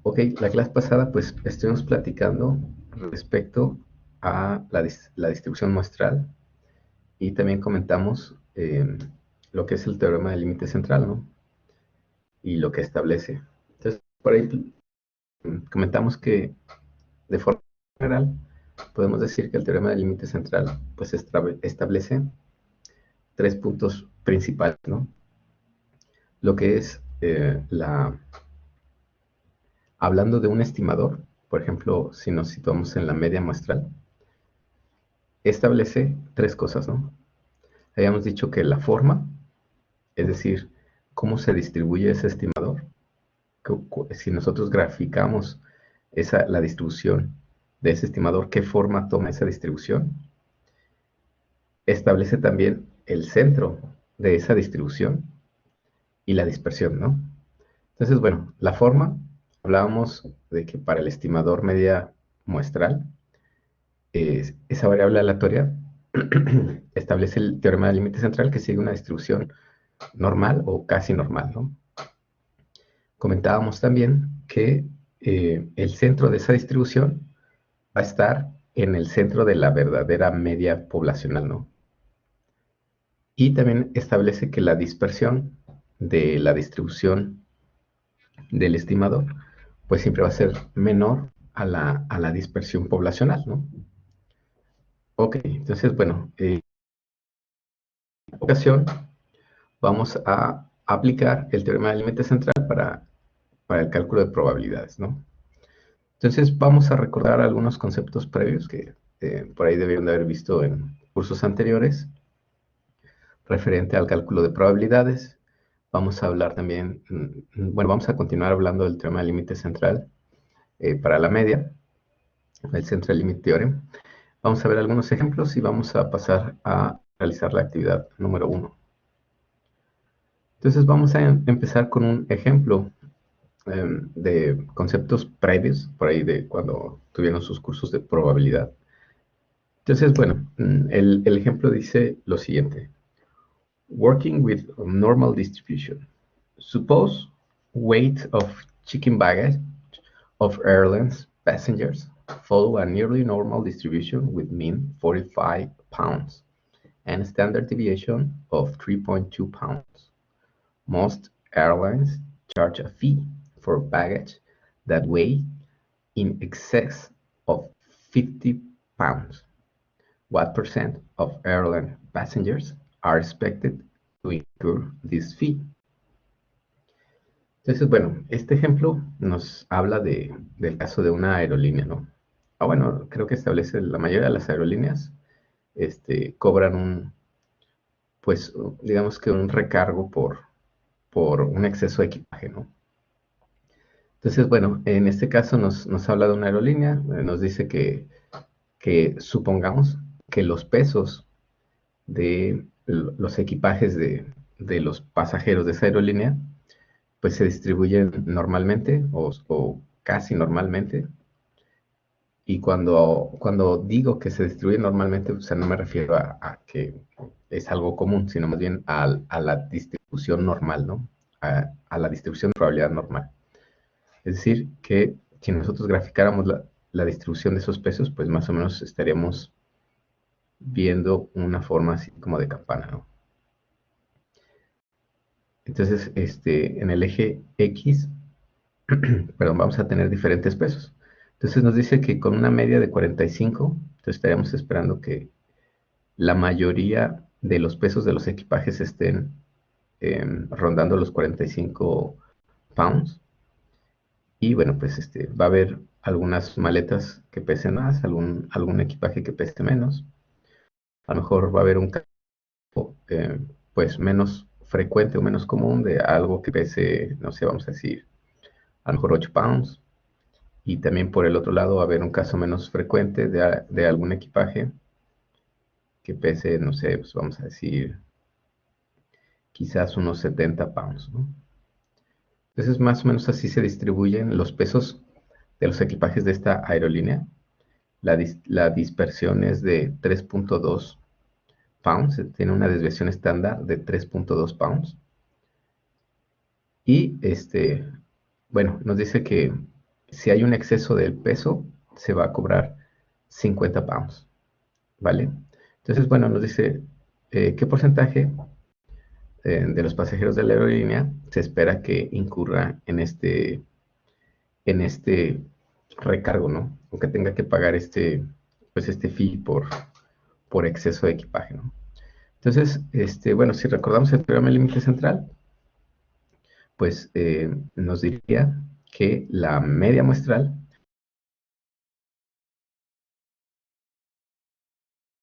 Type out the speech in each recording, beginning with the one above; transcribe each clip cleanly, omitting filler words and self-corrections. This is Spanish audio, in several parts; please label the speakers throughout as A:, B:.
A: Ok, la clase pasada pues estuvimos platicando respecto a la distribución muestral y también comentamos lo que es el teorema del límite central, ¿no? Y lo que establece. Entonces, por ahí comentamos que de forma general podemos decir que el teorema del límite central pues establece tres puntos principales, ¿no? Lo que es hablando de un estimador, por ejemplo, si nos situamos en la media muestral, establece tres cosas, ¿no? Habíamos dicho que la forma, es decir, cómo se distribuye ese estimador, si nosotros graficamos la distribución de ese estimador, qué forma toma esa distribución, establece también el centro de esa distribución y la dispersión, ¿no? Entonces, bueno, la forma, hablábamos de que para el estimador media muestral, esa variable aleatoria establece el teorema del límite central que sigue una distribución normal o casi normal, ¿no? Comentábamos también que el centro de esa distribución va a estar en el centro de la verdadera media poblacional, ¿no? Y también establece que la dispersión de la distribución del estimador, pues siempre va a ser menor a la dispersión poblacional, ¿no? Ok, entonces, bueno, en esta ocasión vamos a aplicar el teorema del límite central para el cálculo de probabilidades, ¿no? Entonces vamos a recordar algunos conceptos previos que por ahí debieron de haber visto en cursos anteriores, referente al cálculo de probabilidades. Vamos a hablar también, bueno, vamos a continuar hablando del teorema del límite central para la media, el Central Limit Theorem. Vamos a ver algunos ejemplos y vamos a pasar a realizar la actividad número 1. Entonces vamos a empezar con un ejemplo de conceptos previos, por ahí de cuando tuvieron sus cursos de probabilidad. Entonces, bueno, el ejemplo dice lo siguiente. Working with normal distribution. Suppose weight of chicken baggage of airlines passengers follow a nearly normal distribution with mean 45 pounds and standard deviation of 3.2 pounds. Most airlines charge a fee for baggage that weigh in excess of 50 pounds. What percent of airline passengers are expected to incur this fee? Entonces, bueno, este ejemplo nos habla del caso de una aerolínea, ¿no? Bueno, creo que establece la mayoría de las aerolíneas cobran pues, digamos que un recargo por un exceso de equipaje, ¿no? Entonces, bueno, en este caso nos habla de una aerolínea, nos dice que supongamos que los pesos de los equipajes de los pasajeros de esa aerolínea, pues se distribuyen normalmente o casi normalmente. Y cuando digo que se distribuye normalmente, o sea, no me refiero a que es algo común, sino más bien a la distribución normal, ¿no? A la distribución de probabilidad normal. Es decir, que si nosotros graficáramos la distribución de esos pesos, pues más o menos estaríamos viendo una forma así como de campana, ¿no? Entonces, en el eje X, perdón, vamos a tener diferentes pesos. Entonces nos dice que con una media de 45, entonces estaríamos esperando que la mayoría de los pesos de los equipajes estén rondando los 45 pounds. Y bueno, pues va a haber algunas maletas que pesen más, algún equipaje que pese menos. A lo mejor va a haber un caso pues menos frecuente o menos común de algo que pese, no sé, vamos a decir, a lo mejor 8 pounds. Y también por el otro lado va a haber un caso menos frecuente de algún equipaje que pese, no sé, pues vamos a decir, quizás unos 70 pounds, ¿no? Entonces, más o menos así se distribuyen los pesos de los equipajes de esta aerolínea. La dispersión es de 3.2 pounds, tiene una desviación estándar de 3.2 pounds. Y bueno, nos dice que si hay un exceso del peso, se va a cobrar 50 pounds, ¿vale? Entonces, bueno, nos dice qué porcentaje de los pasajeros de la aerolínea se espera que incurra en este recargo, ¿no? O que tenga que pagar pues este fee por exceso de equipaje, ¿no? Entonces, bueno, si recordamos el teorema del límite central, pues nos diría que la media muestral,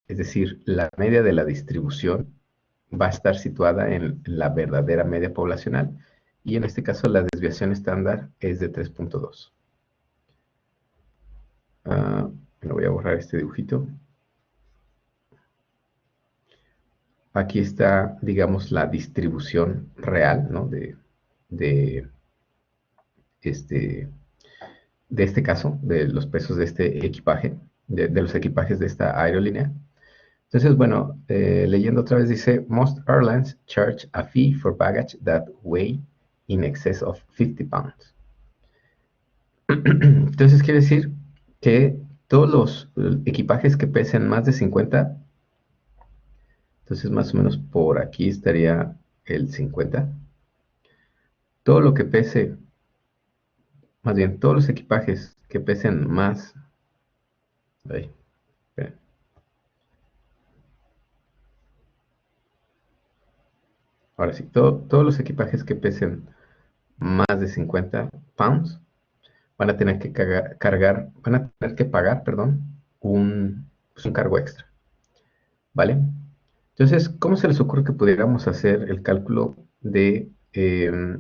A: es decir, la media de la distribución, va a estar situada en la verdadera media poblacional, y en este caso la desviación estándar es de 3.2. Me voy a borrar este dibujito. Aquí está, digamos, la distribución real, ¿no? De, este, de este caso, de los pesos de este equipaje, de los equipajes de esta aerolínea. Entonces, bueno, leyendo otra vez dice, most airlines charge a fee for baggage that weigh in excess of 50 pounds. Entonces quiere decir que todos los equipajes que pesen más de 50, entonces más o menos por aquí estaría el 50. Todo lo que pese, más bien todos los equipajes que pesen más, ay, espera. Ahora sí, todos los equipajes que pesen más de 50 pounds van a tener que van a tener que pagar, perdón, pues un cargo extra, ¿vale? Entonces, ¿cómo se les ocurre que pudiéramos hacer el cálculo de,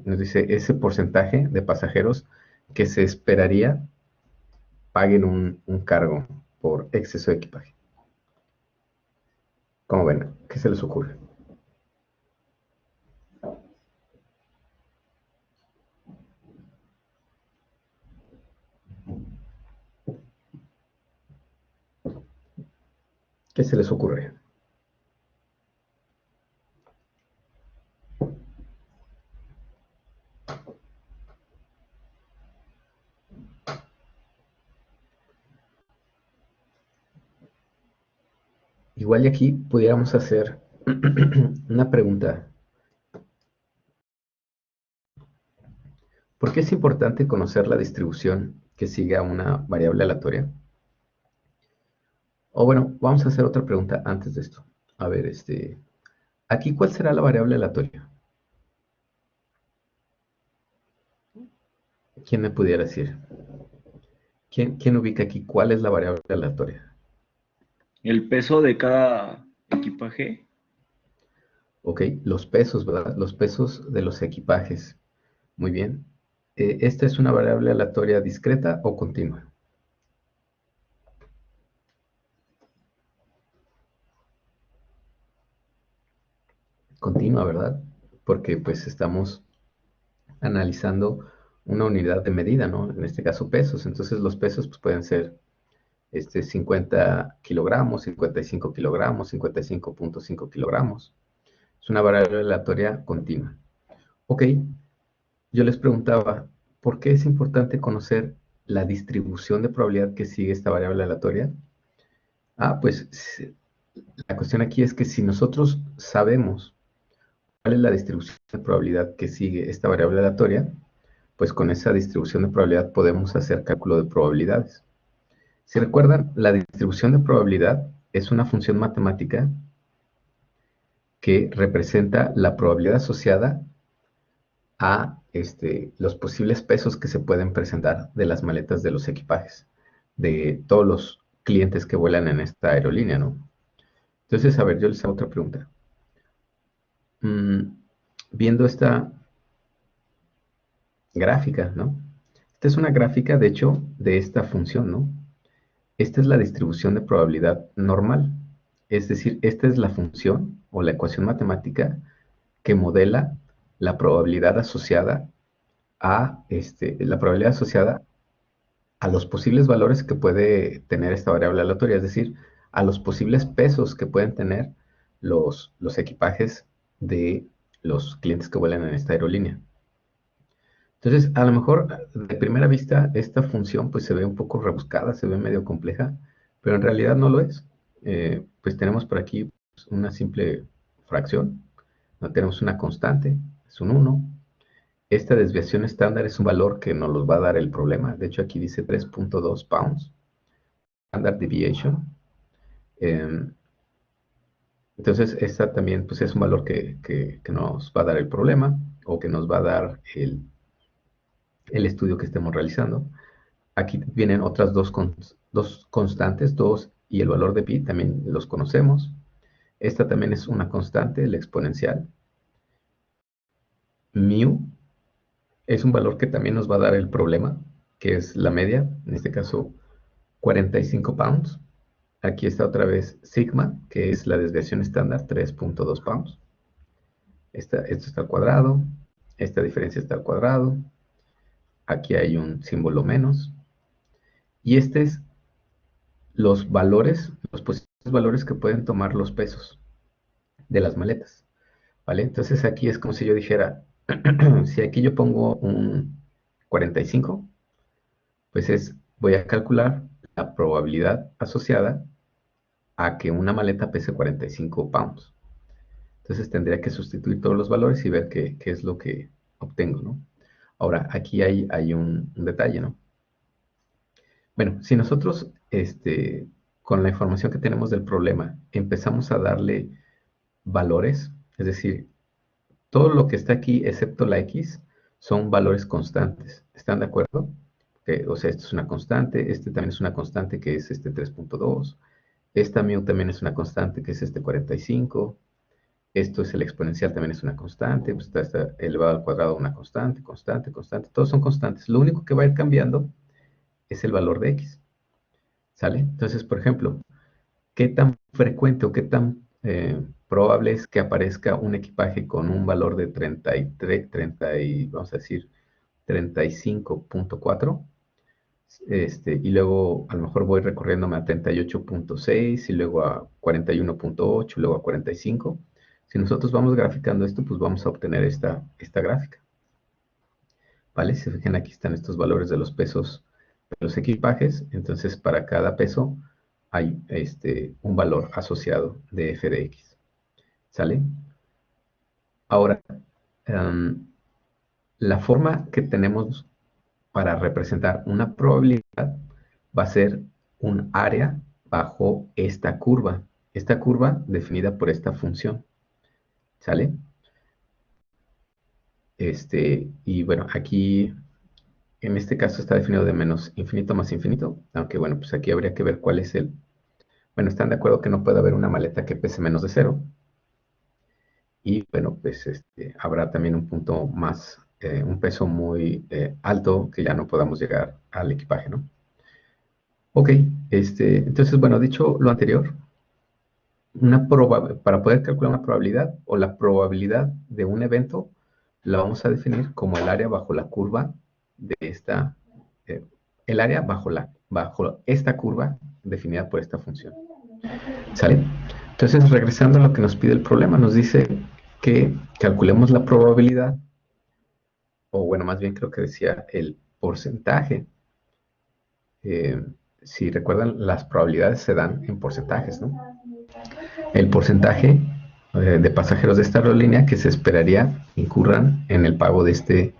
A: nos dice, ese porcentaje de pasajeros que se esperaría paguen un cargo por exceso de equipaje? ¿Cómo ven? ¿Qué se les ocurre? ¿Qué se les ocurre? Igual y aquí pudiéramos hacer una pregunta. ¿Por qué es importante conocer la distribución que sigue a una variable aleatoria? O bueno, vamos a hacer otra pregunta antes de esto. A ver, aquí, ¿cuál será la variable aleatoria? ¿Quién me pudiera decir? ¿Quién ubica aquí cuál es la variable aleatoria?
B: El peso de cada equipaje.
A: Ok, los pesos, ¿verdad? Los pesos de los equipajes. Muy bien. ¿Esta es una variable aleatoria discreta o continua? Continua, ¿verdad? Porque pues estamos analizando una unidad de medida, ¿no? En este caso pesos. Entonces los pesos pues, pueden ser 50 kilogramos, 55 kilogramos, 55.5 kilogramos. Es una variable aleatoria continua. Ok, yo les preguntaba, ¿por qué es importante conocer la distribución de probabilidad que sigue esta variable aleatoria? Pues la cuestión aquí es que si nosotros sabemos cuál es la distribución de probabilidad que sigue esta variable aleatoria, pues con esa distribución de probabilidad podemos hacer cálculo de probabilidades. Si recuerdan, la distribución de probabilidad es una función matemática que representa la probabilidad asociada a los posibles pesos que se pueden presentar de las maletas de los equipajes, de todos los clientes que vuelan en esta aerolínea, ¿no? Entonces, a ver, yo les hago otra pregunta. Mm, Viendo esta gráfica, ¿no? Esta es una gráfica, de hecho, de esta función, ¿no? Esta es la distribución de probabilidad normal. Es decir, esta es la función o la ecuación matemática que modela la probabilidad asociada la probabilidad asociada a los posibles valores que puede tener esta variable aleatoria, es decir, a los posibles pesos que pueden tener los equipajes de los clientes que vuelan en esta aerolínea. Entonces, a lo mejor de primera vista esta función pues se ve un poco rebuscada, se ve medio compleja, pero en realidad no lo es. Pues tenemos por aquí pues, una simple fracción, no tenemos una constante, es un 1. Esta desviación estándar es un valor que nos los va a dar el problema. De hecho, aquí dice 3.2 pounds, standard deviation. Eh, entonces, esta también pues, es un valor que nos va a dar el problema o que nos va a dar el estudio que estemos realizando. Aquí vienen otras dos constantes, 2 y el valor de pi, también los conocemos. Esta también es una constante, la exponencial. Mu es un valor que también nos va a dar el problema, que es la media, en este caso 45 pounds. Aquí está otra vez sigma, que es la desviación estándar, 3.2 pounds. Esto está al cuadrado, esta diferencia está al cuadrado. Aquí hay un símbolo menos. Y este es los valores, los posibles valores que pueden tomar los pesos de las maletas, ¿vale? Entonces aquí es como si yo dijera, si aquí yo pongo un 45, pues voy a calcular la probabilidad asociada a que una maleta pese 45 pounds. Entonces tendría que sustituir todos los valores y ver qué es lo que obtengo, ¿no? Ahora, aquí hay un detalle, ¿no? Bueno, si nosotros, con la información que tenemos del problema, empezamos a darle valores, es decir, todo lo que está aquí, excepto la X, son valores constantes. ¿Están de acuerdo? O sea, esto es una constante, este también es una constante que es este 3.2, esta mu también es una constante que es este 45, esto es el exponencial, también es una constante, pues está elevado al cuadrado una constante, constante, constante, todos son constantes. Lo único que va a ir cambiando es el valor de X, ¿sale? Entonces, por ejemplo, ¿qué tan frecuente o qué tan probable es que aparezca un equipaje con un valor de 33, 30 y, vamos a decir, 35.4? Y luego a lo mejor voy recorriéndome a 38.6 y luego a 41.8, luego a 45. Si nosotros vamos graficando esto, pues vamos a obtener esta gráfica, ¿vale? Si se fijan, aquí están estos valores de los pesos de los equipajes. Entonces, para cada peso hay un valor asociado de f de x, ¿sale? Ahora, la forma que tenemos para representar una probabilidad va a ser un área bajo esta curva. Esta curva definida por esta función, ¿sale? Y bueno, aquí en este caso está definido de menos infinito más infinito, aunque bueno, pues aquí habría que ver cuál es el... Bueno, están de acuerdo que no puede haber una maleta que pese menos de 0. Y bueno, pues habrá también un punto más, un peso muy alto que ya no podamos llegar al equipaje, ¿no? Ok, entonces, bueno, dicho lo anterior, para poder calcular una probabilidad o la probabilidad de un evento, la vamos a definir como el área bajo la curva de esta, el área bajo esta curva definida por esta función. ¿Sale? Entonces, regresando a lo que nos pide el problema, nos dice que calculemos la probabilidad, o bueno, más bien creo que decía el porcentaje. Si recuerdan, las probabilidades se dan en porcentajes, ¿no? El porcentaje de pasajeros de esta aerolínea que se esperaría incurran en el pago de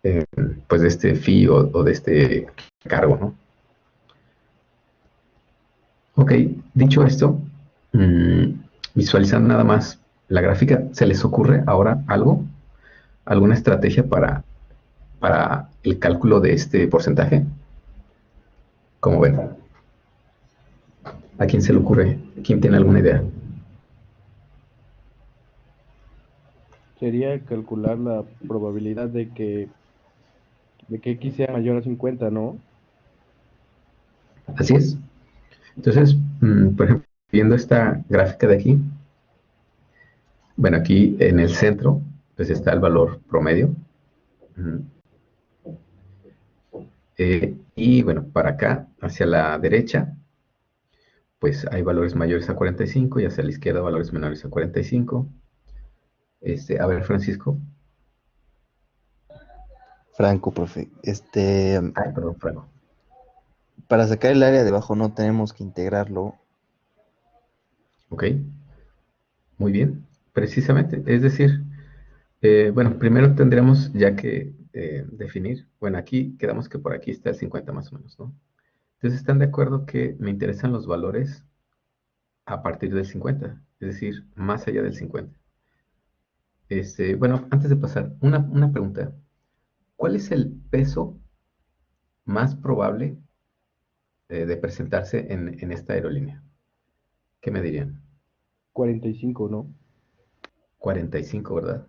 A: eh, pues de este fee o de este cargo, ¿no? Ok, dicho esto, visualizando nada más la gráfica, ¿se les ocurre ahora algo? ¿Alguna estrategia para el cálculo de este porcentaje? Como ven, ¿a quién se le ocurre? ¿Quién tiene alguna idea?
C: Sería calcular la probabilidad de que X sea mayor a 50, ¿no?
A: Así es. Entonces, por ejemplo, viendo esta gráfica de aquí, bueno, aquí en el centro, pues está el valor promedio. Y bueno, para acá, hacia la derecha, pues hay valores mayores a 45 y hacia la izquierda valores menores a 45. A ver, Francisco.
D: Franco, profe.
A: Ay, perdón, Franco.
D: Para sacar el área de abajo no tenemos que integrarlo.
A: Ok, muy bien. Precisamente, es decir, bueno, primero tendremos ya que definir, bueno, aquí quedamos que por aquí está el 50 más o menos, ¿no? Entonces, ¿están de acuerdo que me interesan los valores a partir del 50? Es decir, más allá del 50. Bueno, antes de pasar, una pregunta. ¿Cuál es el peso más probable de presentarse en esta aerolínea? ¿Qué me dirían?
C: 45, ¿no?
A: 45, ¿verdad?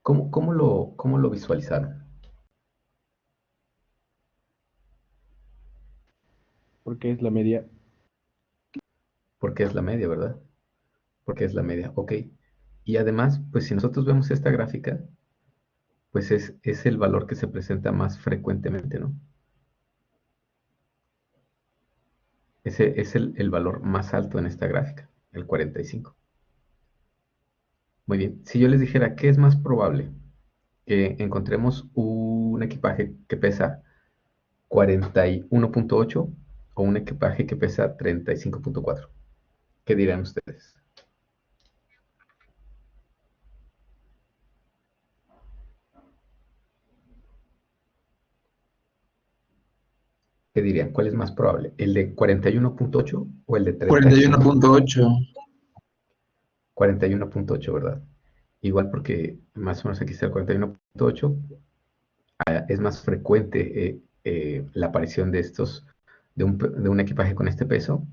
A: ¿Cómo lo visualizaron?
C: Porque es la media.
A: Porque es la media, ¿verdad? Porque es la media, ok. Y además, pues si nosotros vemos esta gráfica, pues es el valor que se presenta más frecuentemente, ¿no? Ese es el valor más alto en esta gráfica, el 45. Muy bien, si yo les dijera, ¿qué es más probable? Que encontremos un equipaje que pesa 41.8 o un equipaje que pesa 35.4. ¿Qué dirán ustedes? ¿Qué dirían? ¿Cuál es más probable? ¿El de 41.8 o el de 35.4?
E: 41.8.
A: 41.8, ¿verdad? Igual porque más o menos aquí está el 41.8. Es más frecuente la aparición de un equipaje con este peso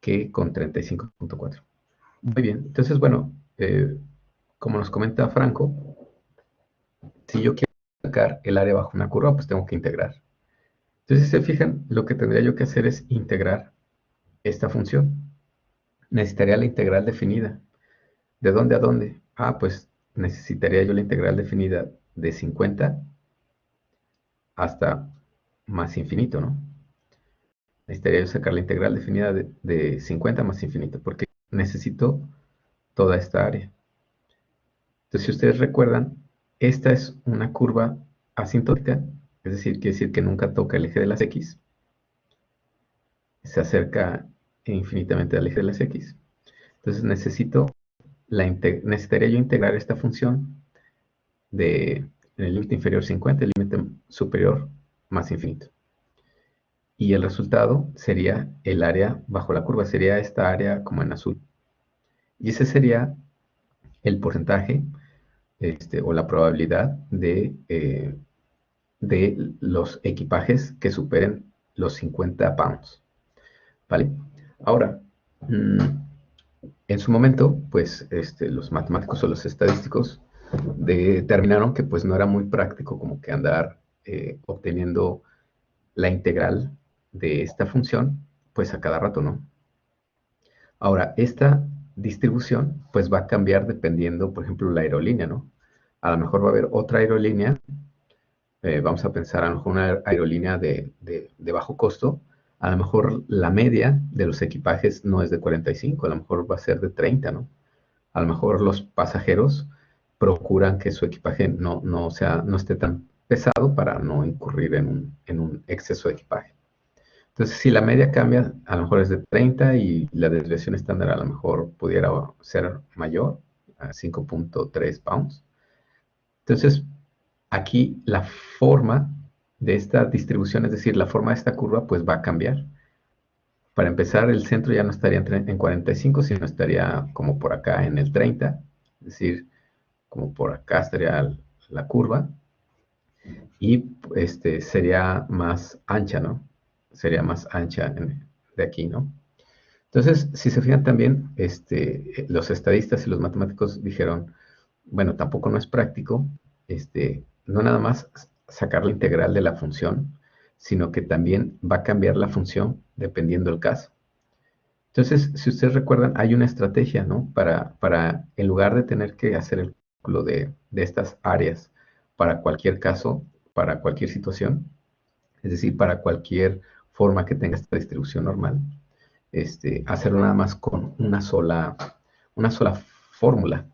A: que con 35.4. Muy bien, entonces, bueno, como nos comenta Franco, si yo quiero sacar el área bajo una curva, pues tengo que integrar. Entonces, si se fijan, lo que tendría yo que hacer es integrar esta función. Necesitaría la integral definida. ¿De dónde a dónde? Ah, pues necesitaría yo la integral definida de 50 hasta más infinito, ¿no? Necesitaría yo sacar la integral definida de 50 más infinito, porque necesito toda esta área. Entonces, si ustedes recuerdan, esta es una curva asintótica, es decir, quiere decir que nunca toca el eje de las X, se acerca infinitamente al eje de las X. Entonces, necesitaría yo integrar esta función en el límite inferior 50, el límite superior más infinito. Y el resultado sería el área bajo la curva, sería esta área como en azul. Y ese sería el porcentaje o la probabilidad de los equipajes que superen los 50 pounds. ¿Vale? Ahora, en su momento, pues los matemáticos o los estadísticos determinaron que pues no era muy práctico como que andar obteniendo la integral de esta función, pues a cada rato, ¿no? Ahora, esta distribución pues va a cambiar dependiendo, por ejemplo, la aerolínea, ¿no? A lo mejor va a haber otra aerolínea, vamos a pensar a lo mejor una aerolínea de bajo costo, a lo mejor la media de los equipajes no es de 45, a lo mejor va a ser de 30, ¿no? A lo mejor los pasajeros procuran que su equipaje no esté tan pesado para no incurrir en un exceso de equipaje. Entonces, si la media cambia, a lo mejor es de 30 y la desviación estándar a lo mejor pudiera ser mayor, a 5.3 pounds. Entonces, aquí la forma de esta distribución, es decir, la forma de esta curva, pues va a cambiar. Para empezar, el centro ya no estaría en 45, sino estaría como por acá en el 30, es decir, como por acá estaría la curva, y sería más ancha, ¿no? Sería más ancha de aquí, ¿no? Entonces, si se fijan también, los estadistas y los matemáticos dijeron, bueno, tampoco no es práctico, no nada más sacar la integral de la función, sino que también va a cambiar la función dependiendo del caso. Entonces, si ustedes recuerdan, hay una estrategia, ¿no? En lugar de tener que hacer el cálculo de estas áreas para cualquier caso, para cualquier situación, es decir, para cualquier forma que tenga esta distribución normal, hacerlo nada más con una sola fórmula.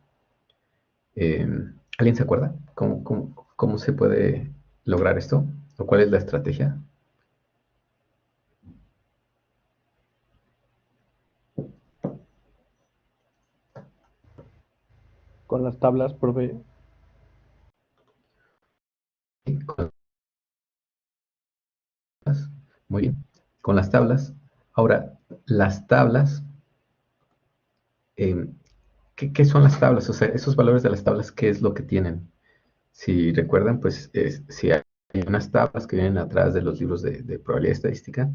A: ¿Alguien se acuerda? ¿Cómo se puede lograr esto? ¿O cuál es la estrategia?
C: Con las tablas, profe.
A: Sí, con las- Muy bien. Con las tablas. Ahora, las tablas, eh, ¿qué son las tablas? O sea, esos valores de las tablas, ¿qué es lo que tienen? Si recuerdan, pues si hay unas tablas que vienen atrás de los libros de probabilidad estadística,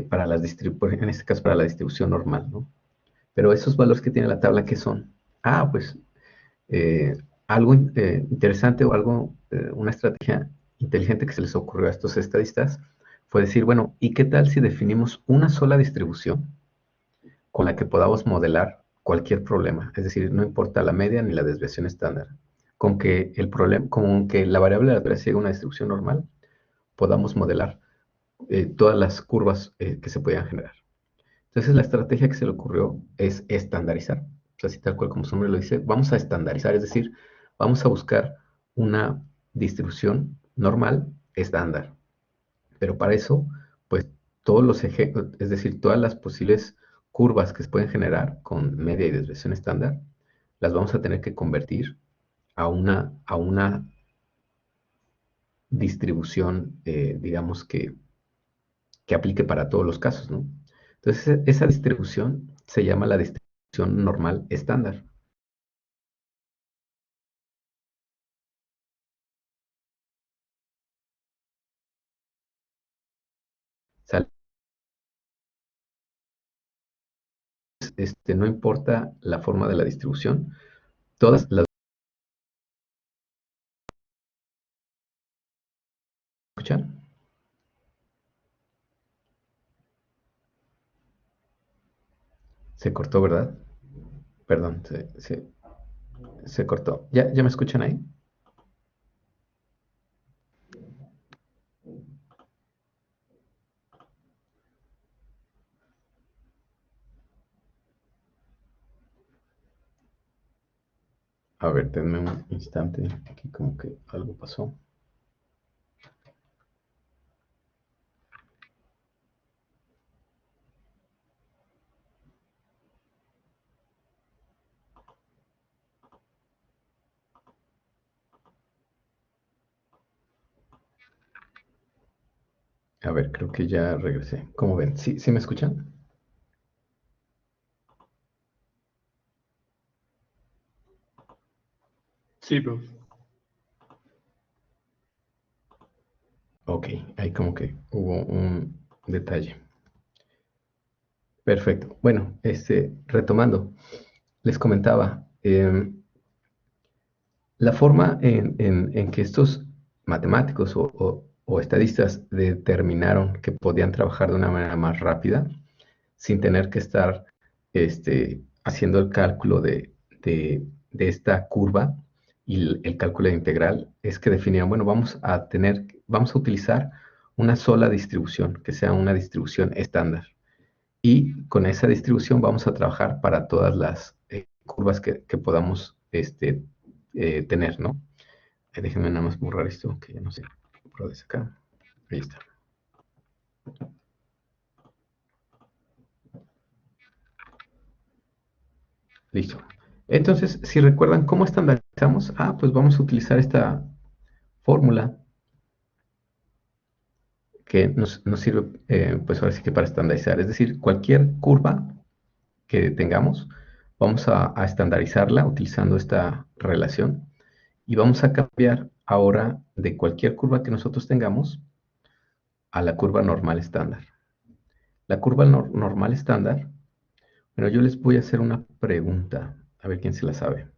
A: para en este caso para la distribución normal, ¿no? Pero esos valores que tiene la tabla, ¿qué son? Ah, pues eh, algo interesante o algo, una estrategia inteligente que se les ocurrió a estos estadistas fue decir, bueno, ¿y qué tal si definimos una sola distribución con la que podamos modelar cualquier problema? Es decir, no importa la media ni la desviación estándar. Con que el problema, con que la variable de la aleatoria siga una distribución normal, podamos modelar todas las curvas que se podían generar. Entonces la estrategia que se le ocurrió es estandarizar. O sea, así tal cual como su nombre lo dice, vamos a estandarizar, es decir, vamos a buscar una distribución normal estándar. Pero para eso, pues todos los ejemplos, es decir, todas las posibles curvas que se pueden generar con media y desviación estándar, las vamos a tener que convertir a una distribución, digamos que aplique para todos los casos, ¿no? Entonces, esa distribución se llama la distribución normal estándar. ¿Sale? No importa la forma de la distribución, todas las escuchan. Se cortó, ¿verdad? Perdón, se cortó. ¿Ya me escuchan ahí? A ver, denme un instante. Aquí como que algo pasó. A ver, creo que ya regresé. ¿Cómo ven? ¿Sí me escuchan?
B: Sí, profe.
A: Ok, ahí como que hubo un detalle. Perfecto. Bueno, retomando, les comentaba, la forma en que estos matemáticos o estadistas determinaron que podían trabajar de una manera más rápida, sin tener que estar haciendo el cálculo de esta curva y el cálculo de integral, es que definían, bueno, vamos a utilizar una sola distribución, que sea una distribución estándar. Y con esa distribución vamos a trabajar para todas las curvas que podamos tener, ¿no? Déjenme nada más borrar esto, que ya no sé por dónde sacar. Ahí está. Listo. Entonces, si recuerdan cómo estandarizamos, pues vamos a utilizar esta fórmula que nos sirve, pues ahora sí que para estandarizar. Es decir, cualquier curva que tengamos, vamos a estandarizarla utilizando esta relación y vamos a cambiar ahora de cualquier curva que nosotros tengamos a la curva normal estándar. La curva normal estándar, bueno, yo les voy a hacer una pregunta, a ver quién se la sabe.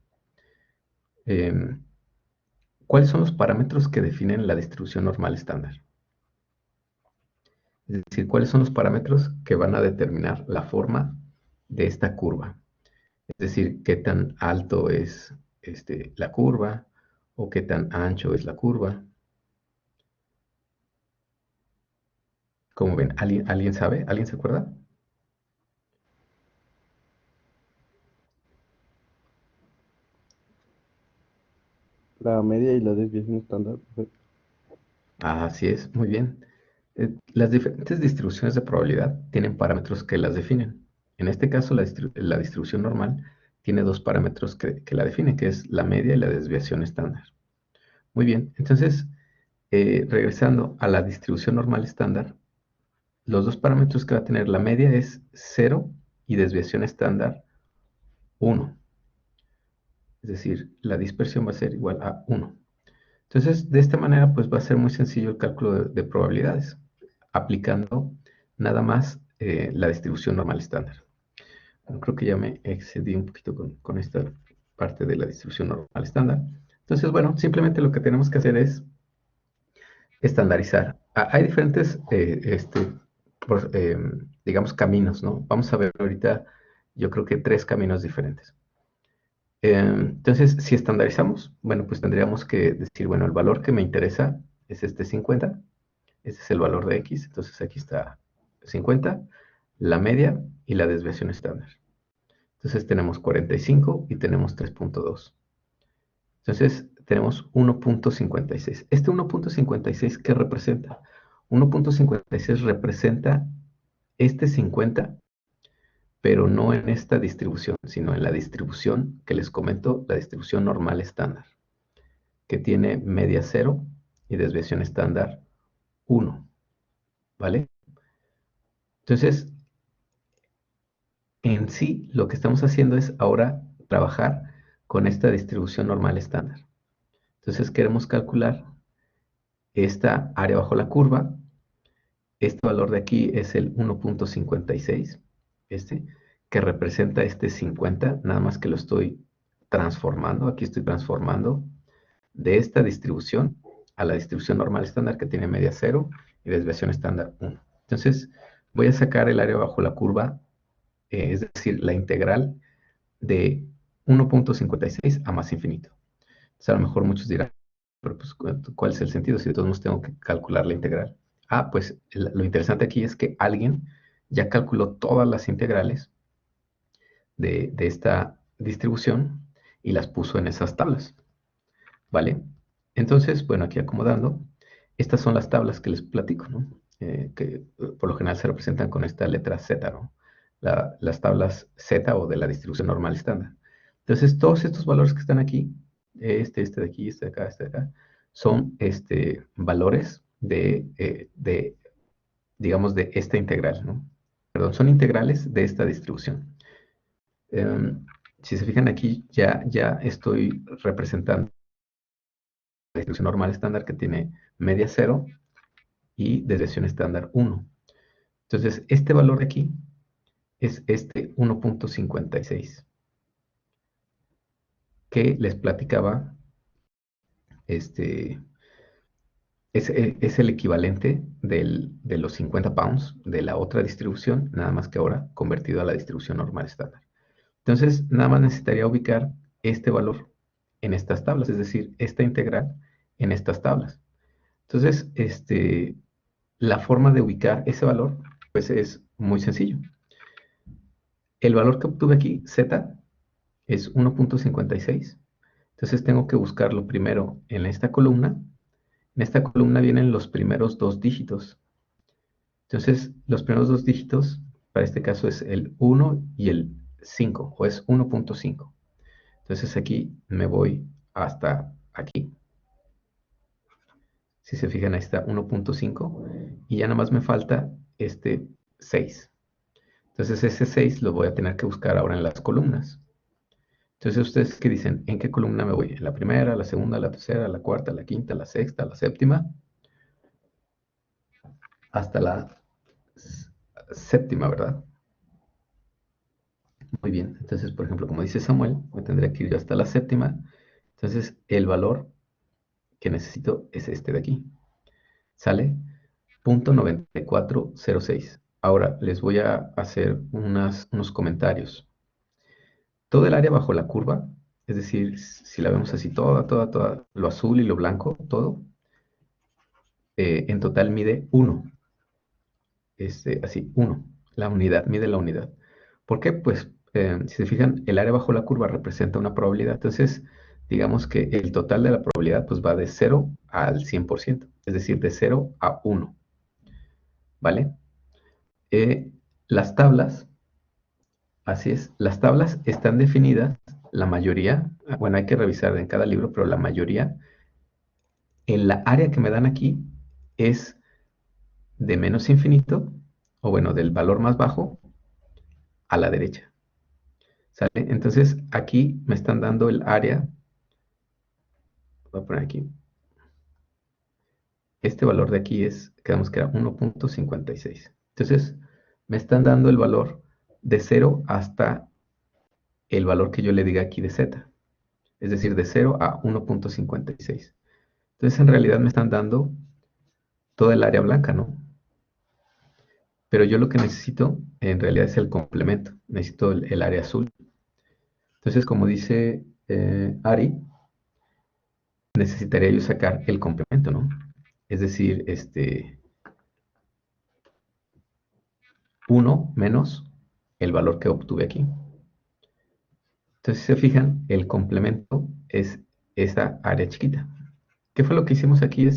A: Em, ¿Cuáles son los parámetros que definen la distribución normal estándar? Es decir, ¿cuáles son los parámetros que van a determinar la forma de esta curva? Es decir, qué tan alto es la curva o qué tan ancho es la curva. ¿Cómo ven? ¿Alguien sabe? ¿Alguien se acuerda?
C: La media y la desviación estándar, profe.
A: Así es, muy bien. Las diferentes distribuciones de probabilidad tienen parámetros que las definen. En este caso, la distribución normal tiene dos parámetros que la definen, que es la media y la desviación estándar. Muy bien, entonces, regresando a la distribución normal estándar, los dos parámetros que va a tener la media es 0 y desviación estándar 1. Es decir, la dispersión va a ser igual a 1. Entonces, de esta manera, pues va a ser muy sencillo el cálculo de probabilidades, aplicando nada más la distribución normal estándar. Bueno, creo que ya me excedí un poquito con esta parte de la distribución normal estándar. Entonces, bueno, simplemente lo que tenemos que hacer es estandarizar. Hay diferentes, digamos, caminos, ¿no? Vamos a ver ahorita, yo creo que 3 caminos diferentes. Entonces, si estandarizamos, bueno, pues tendríamos que decir, bueno, el valor que me interesa es este 50, este es el valor de X, entonces aquí está 50, la media y la desviación estándar. Entonces tenemos 45 y tenemos 3.2. Entonces tenemos 1.56. Este 1.56, ¿qué representa? 1.56 representa este 50, pero no en esta distribución, sino en la distribución que les comento, la distribución normal estándar, que tiene media 0 y desviación estándar 1, ¿vale? Entonces, en sí, lo que estamos haciendo es ahora trabajar con esta distribución normal estándar. Entonces, queremos calcular esta área bajo la curva. Este valor de aquí es el 1.56, que representa este 50, nada más que lo estoy transformando. Aquí estoy transformando de esta distribución a la distribución normal estándar que tiene media 0 y desviación estándar 1. Entonces, voy a sacar el área bajo la curva, es decir, la integral de 1.56 a más infinito. Entonces, a lo mejor muchos dirán, pero pues, ¿cuál es el sentido si de todos modos tengo que calcular la integral? Pues lo interesante aquí es que alguien ya calculó todas las integrales de esta distribución y las puso en esas tablas, ¿vale? Entonces, bueno, aquí acomodando, estas son las tablas que les platico, ¿no? Que por lo general se representan con esta letra Z, ¿no? Las tablas Z o de la distribución normal estándar. Entonces, todos estos valores que están aquí, este de aquí, este de acá, este de acá, son valores digamos, de esta integral, ¿no? Perdón, son integrales de esta distribución. Si se fijan aquí, ya estoy representando la distribución normal estándar que tiene media 0 y desviación estándar 1. Entonces, este valor de aquí es este 1.56 que les platicaba, es el equivalente de los 50 pounds de la otra distribución, nada más que ahora convertido a la distribución normal estándar. Entonces, nada más necesitaría ubicar este valor en estas tablas, es decir, esta integral en estas tablas. Entonces, la forma de ubicar ese valor, pues es muy sencillo. El valor que obtuve aquí, z, es 1.56. Entonces tengo que buscarlo primero en esta columna. En esta columna vienen los primeros dos dígitos. Entonces, los primeros dos dígitos, para este caso, es el 1 y el 5, o es 1.5. Entonces aquí me voy hasta aquí. Si se fijan, ahí está 1.5 y ya nada más me falta este 6. Entonces ese 6 lo voy a tener que buscar ahora en las columnas. Entonces ustedes qué dicen, ¿en qué columna me voy? ¿En la primera, la segunda, la tercera, la cuarta, la quinta, la sexta, la séptima? Hasta la séptima, ¿verdad? Muy bien. Entonces, por ejemplo, como dice Samuel, me tendría que ir yo hasta la séptima. Entonces, el valor que necesito es este de aquí. ¿Sale? 0.9406. Ahora les voy a hacer unos comentarios. Todo el área bajo la curva, es decir, si la vemos así, toda, lo azul y lo blanco, todo, en total mide 1. Así, 1. La unidad, mide la unidad. ¿Por qué? Pues, si se fijan, el área bajo la curva representa una probabilidad. Entonces, digamos que el total de la probabilidad pues va de 0 al 100%, es decir, de 0 a 1, ¿vale? Las tablas, así es, las tablas están definidas, la mayoría, bueno, hay que revisar en cada libro, pero la mayoría, en la área que me dan aquí es de menos infinito, o bueno, del valor más bajo a la derecha, ¿sale? Entonces aquí me están dando el área, voy a poner aquí, este valor de aquí es, quedamos que era 1.56. Entonces me están dando el valor de 0 hasta el valor que yo le diga aquí de z, es decir, de 0 a 1.56. Entonces en realidad me están dando toda el área blanca, ¿no? Pero yo lo que necesito en realidad es el complemento, necesito el área azul. Entonces, como dice Ari, necesitaría yo sacar el complemento, ¿no? Es decir, 1 menos el valor que obtuve aquí. Entonces, si se fijan, el complemento es esa área chiquita. ¿Qué fue lo que hicimos aquí?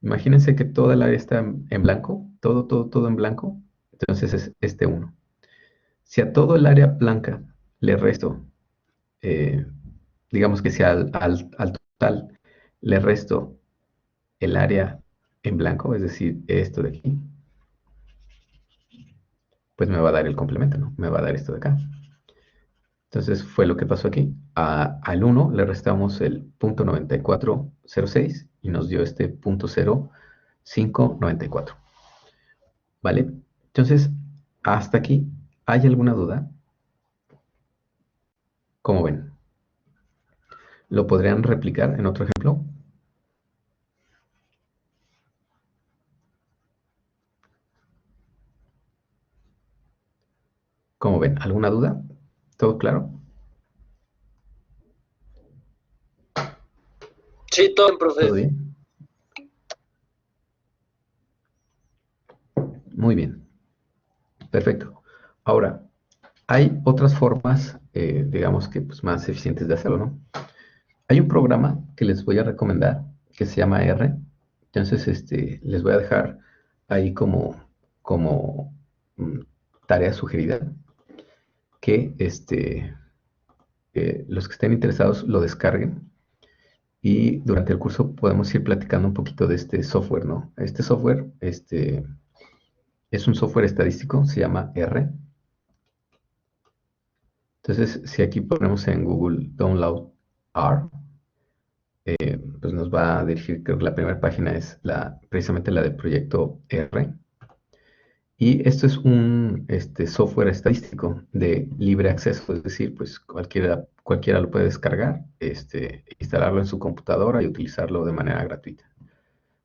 A: Imagínense que toda el área está en blanco, todo en blanco. Entonces es este 1. Si a todo el área blanca le resto, eh, digamos que si al total le resto el área en blanco, es decir, esto de aquí, pues me va a dar el complemento, ¿no? Me va a dar esto de acá. Entonces fue lo que pasó aquí. Al 1 le restamos el punto 9406 y nos dio este punto 0594. ¿Vale? Entonces, hasta aquí, ¿hay alguna duda? ¿Cómo ven? ¿Lo podrían replicar en otro ejemplo? ¿Cómo ven? ¿Alguna duda? ¿Todo claro?
E: Sí, todo bien,
A: ¿Todo
E: profe.
A: bien? Muy bien. Perfecto. Ahora, hay otras formas, digamos que pues, más eficientes de hacerlo, ¿no? Hay un programa que les voy a recomendar que se llama R. Entonces, les voy a dejar ahí como mm, tarea sugerida que los que estén interesados lo descarguen y durante el curso podemos ir platicando un poquito de este software, ¿no? Este software es un software estadístico, se llama R. Entonces, si aquí ponemos en Google Download R, pues nos va a dirigir, creo que la primera página es precisamente la del proyecto R. Y esto es un software estadístico de libre acceso, es decir, pues cualquiera lo puede descargar, instalarlo en su computadora y utilizarlo de manera gratuita,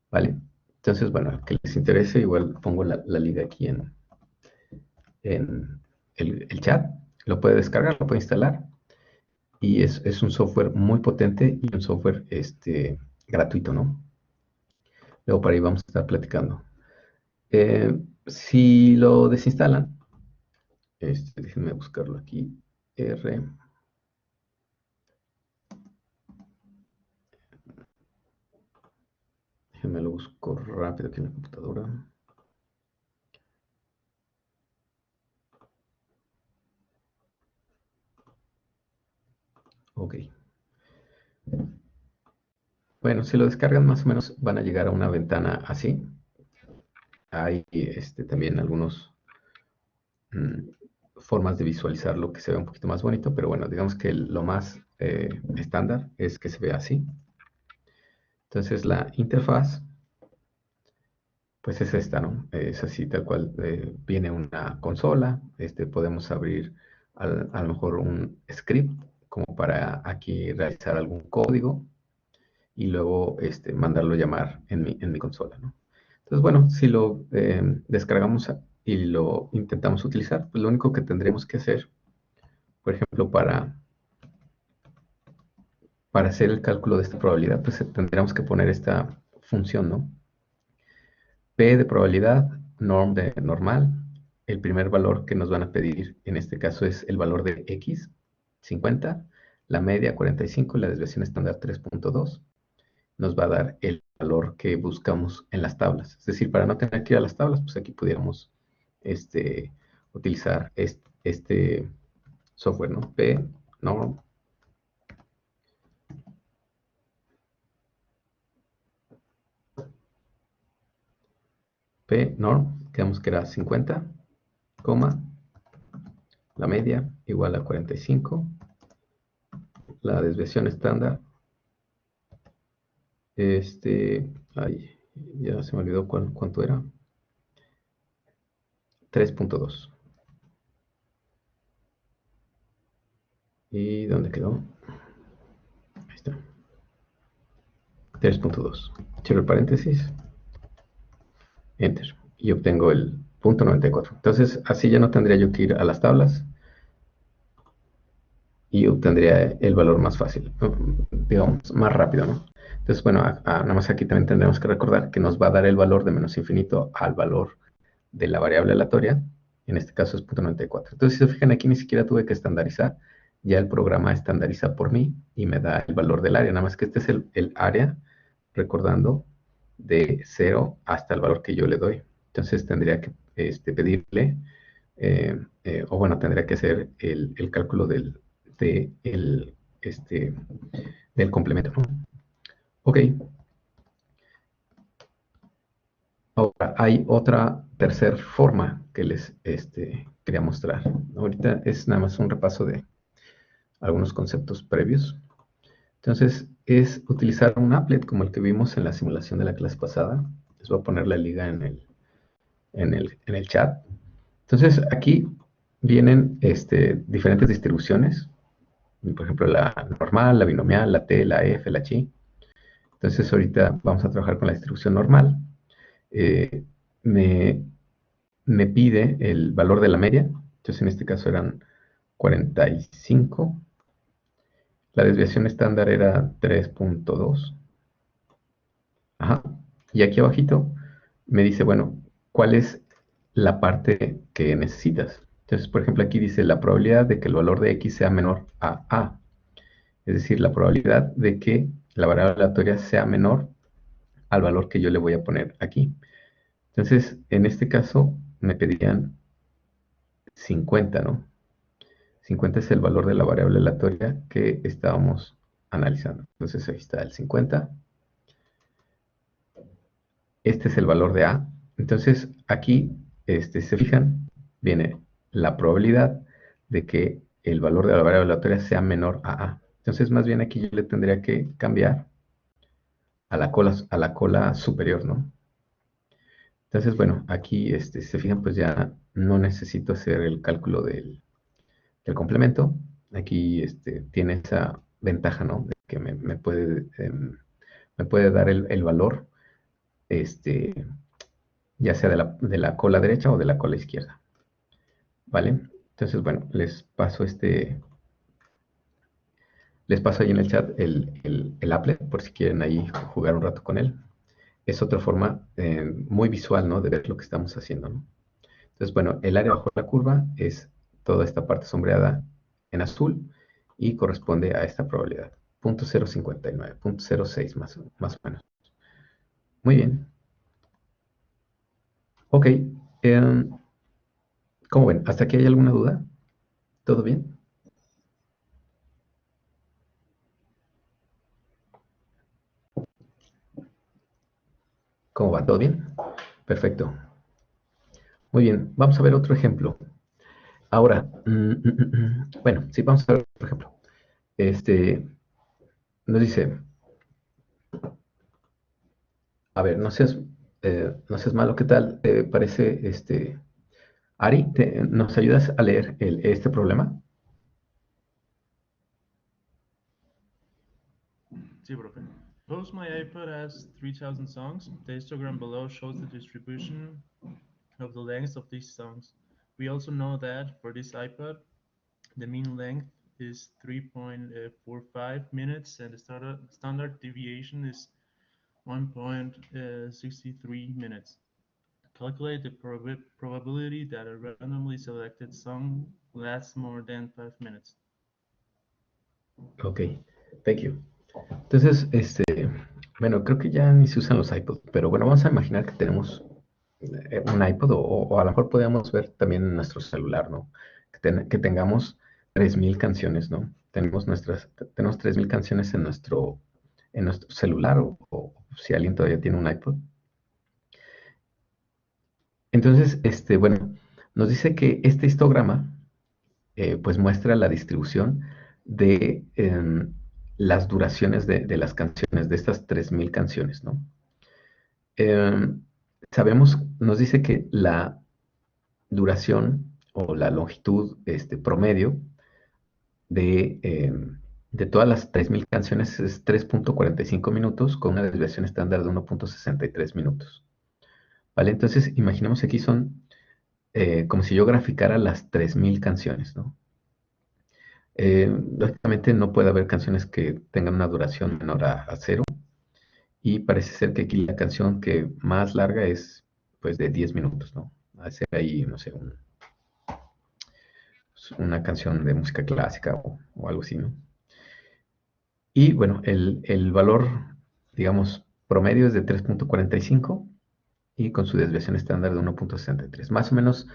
A: ¿vale? Entonces, bueno, al que les interese, igual pongo la liga aquí en el chat, lo puede descargar, lo puede instalar, y es un software muy potente y un software gratuito, ¿no? Luego para ahí vamos a estar platicando. Si lo desinstalan, déjenme buscarlo aquí. R. Déjenme lo busco rápido aquí en la computadora. Ok. Bueno, si lo descargan más o menos van a llegar a una ventana así. Hay también algunas formas de visualizarlo que se vea un poquito más bonito, pero bueno, digamos que lo más estándar es que se vea así. Entonces la interfaz pues es esta, ¿no? Es así, tal cual. Viene una consola, podemos abrir a lo mejor un script como para aquí realizar algún código y luego mandarlo llamar en mi consola, ¿no? Entonces, bueno, si lo descargamos y lo intentamos utilizar, pues lo único que tendremos que hacer, por ejemplo, para hacer el cálculo de esta probabilidad, pues tendríamos que poner esta función, ¿no? P de probabilidad, norm de normal. El primer valor que nos van a pedir en este caso es el valor de X, 50. la media 45 y la desviación estándar 3.2, nos va a dar el valor que buscamos en las tablas. Es decir, para no tener que ir a las tablas, pues aquí pudiéramos utilizar este software, ¿no? P-norm. P-norm, quedamos que era 50, coma, la media igual a 45, la desviación estándar, ay, ya se me olvidó cuánto era, 3.2. ¿Y dónde quedó? Ahí está. 3.2. Cierro el paréntesis. Enter. Y obtengo el punto 94. Entonces, así ya no tendría yo que ir a las tablas y obtendría el valor más fácil, digamos, más rápido, ¿no? Entonces, bueno, nada más aquí también tendremos que recordar que nos va a dar el valor de menos infinito al valor de la variable aleatoria. En este caso es punto 94. Entonces, si se fijan aquí, ni siquiera tuve que estandarizar. Ya el programa estandariza por mí y me da el valor del área. Nada más que este es el área, recordando, de 0 hasta el valor que yo le doy. Entonces, tendría que pedirle, o bueno, tendría que hacer el cálculo del complemento, ¿no? Ok. Ahora, hay otra tercera forma que les quería mostrar. Ahorita es nada más un repaso de algunos conceptos previos. Entonces, es utilizar un applet como el que vimos en la simulación de la clase pasada. Les voy a poner la liga en el chat. Entonces, aquí vienen diferentes distribuciones. Por ejemplo, la normal, la binomial, la T, la F, la chi. Entonces, ahorita vamos a trabajar con la distribución normal. Eh, me, me pide el valor de la media. Entonces, en este caso eran 45. La desviación estándar era 3.2. Ajá. Y aquí abajito me dice, bueno, ¿cuál es la parte que necesitas? Entonces, por ejemplo, aquí dice la probabilidad de que el valor de x sea menor a a. Es decir, la probabilidad de que la variable aleatoria sea menor al valor que yo le voy a poner aquí. Entonces, en este caso, me pedían 50, ¿no? 50 es el valor de la variable aleatoria que estábamos analizando. Entonces, ahí está el 50. Este es el valor de A. Entonces, aquí, se fijan, viene la probabilidad de que el valor de la variable aleatoria sea menor a A. Entonces, más bien aquí yo le tendría que cambiar a la cola superior, ¿no? Entonces, bueno, aquí, se fijan, pues ya no necesito hacer el cálculo del complemento. Aquí, tiene esa ventaja, ¿no? De que me puede dar el valor, este, ya sea de la cola derecha o de la cola izquierda, ¿vale? Entonces, bueno, les paso ahí en el chat el applet, por si quieren ahí jugar un rato con él. Es otra forma muy visual, ¿no? De ver lo que estamos haciendo, ¿no? Entonces, bueno, el área bajo la curva es toda esta parte sombreada en azul y corresponde a esta probabilidad, 0.059, 0.06 más o menos. Muy bien. Ok. ¿Cómo ven? ¿Hasta aquí hay alguna duda? ¿Todo bien? ¿Cómo va? ¿Todo bien? Perfecto. Muy bien, vamos a ver otro ejemplo. Ahora, bueno, sí, vamos a ver otro ejemplo. Nos dice, a ver, no seas malo, ¿qué tal? ¿Te parece, Ari, nos ayudas a leer este problema?
E: Sí, profe. Suppose my iPod has 3,000 songs. The histogram below shows the distribution of the lengths of these songs. We also know that for this iPod, the mean length is 3.45 minutes and the standard deviation is 1.63 minutes. Calculate the probability that a randomly selected song lasts more than 5 minutes.
A: Ok, thank you. Entonces, bueno, creo que ya ni se usan los iPods, pero bueno, vamos a imaginar que tenemos un iPod o a lo mejor podríamos ver también en nuestro celular, ¿no? Que tengamos 3.000 canciones, ¿no? Tenemos 3.000 canciones en nuestro celular o si alguien todavía tiene un iPod. Entonces, bueno, nos dice que este histograma pues muestra la distribución de las duraciones de las canciones, de estas 3.000 canciones, ¿no? Em, nos dice que la duración o la longitud promedio de todas las 3.000 canciones es 3.45 minutos con una desviación estándar de 1.63 minutos. ¿Vale? Entonces, imaginemos que aquí son como si yo graficara las 3.000 canciones, ¿no? Lógicamente no puede haber canciones que tengan una duración menor a cero y parece ser que aquí la canción que más larga es pues de 10 minutos, ¿no? Va a ser ahí, no sé, una canción de música clásica o algo así, ¿no? Y bueno, el valor, digamos, promedio es de 3.45 y con su desviación estándar de 1.63. Más o menos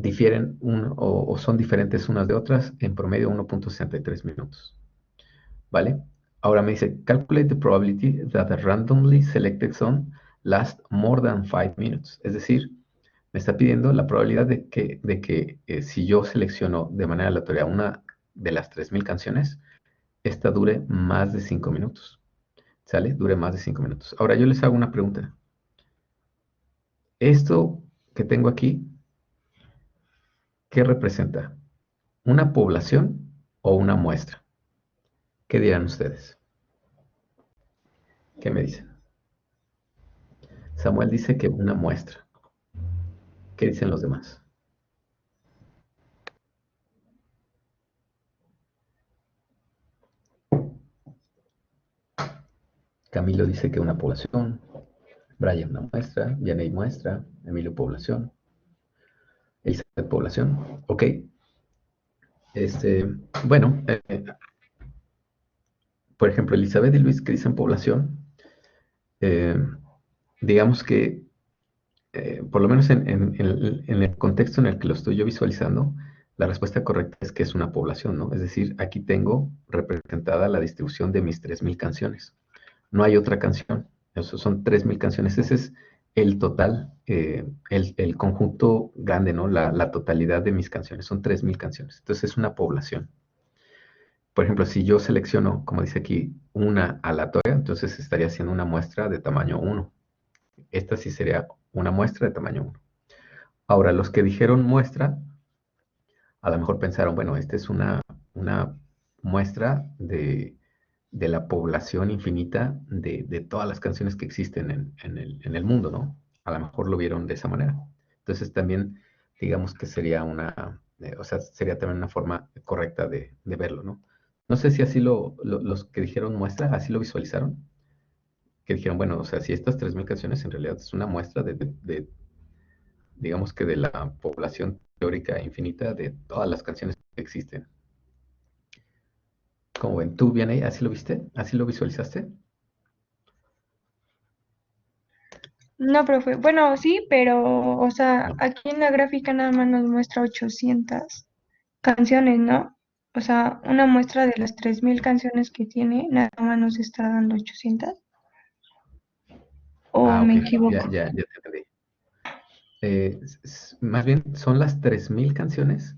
A: difieren o son diferentes unas de otras en promedio 1.63 minutos. ¿Vale? Ahora me dice, calculate the probability that a randomly selected song lasts more than 5 minutes. Es decir, me está pidiendo la probabilidad de que si yo selecciono de manera aleatoria una de las 3.000 canciones, esta dure más de 5 minutos. ¿Sale? Dure más de 5 minutos. Ahora yo les hago una pregunta. Esto que tengo aquí, ¿qué representa? ¿Una población o una muestra? ¿Qué dirán ustedes? ¿Qué me dicen? Samuel dice que una muestra. ¿Qué dicen los demás? Camilo dice que una población. Brian una muestra. Yanei muestra. Emilio población. Elizabeth población. Ok. Bueno, por ejemplo, Elizabeth y Luis que dicen población. eh, digamos que por lo menos en el contexto en el que lo estoy yo visualizando, la respuesta correcta es que es una población, ¿no? Es decir, aquí tengo representada la distribución de mis 3.000 canciones. No hay otra canción. Eso son 3.000 canciones. Ese es el total, el conjunto grande, ¿no? La totalidad de mis canciones. Son 3.000 canciones. Entonces es una población. Por ejemplo, si yo selecciono, como dice aquí, una aleatoria, entonces estaría haciendo una muestra de tamaño 1. Esta sí sería una muestra de tamaño 1. Ahora, los que dijeron muestra, a lo mejor pensaron, bueno, esta es una muestra de la población infinita de todas las canciones que existen en el mundo, ¿no? A lo mejor lo vieron de esa manera. Entonces también, digamos que sería o sea, sería también una forma correcta de verlo, ¿no? No sé si así los que dijeron muestra, así lo visualizaron, que dijeron, bueno, o sea, si estas 3.000 canciones en realidad es una muestra digamos que de la población teórica infinita de todas las canciones que existen. Como ven, ¿tú, Vianey, así lo viste? ¿Así lo visualizaste?
F: No, profe. Bueno, sí, pero, o sea,
A: No.
F: aquí en la gráfica nada más nos muestra 800 canciones, ¿no? O sea, una muestra de las 3.000 canciones que tiene, nada más nos está dando 800. ¿O
A: Ah,
F: me
A: ok,
F: equivoco?
A: ya te entendí. Más bien son las 3.000 canciones,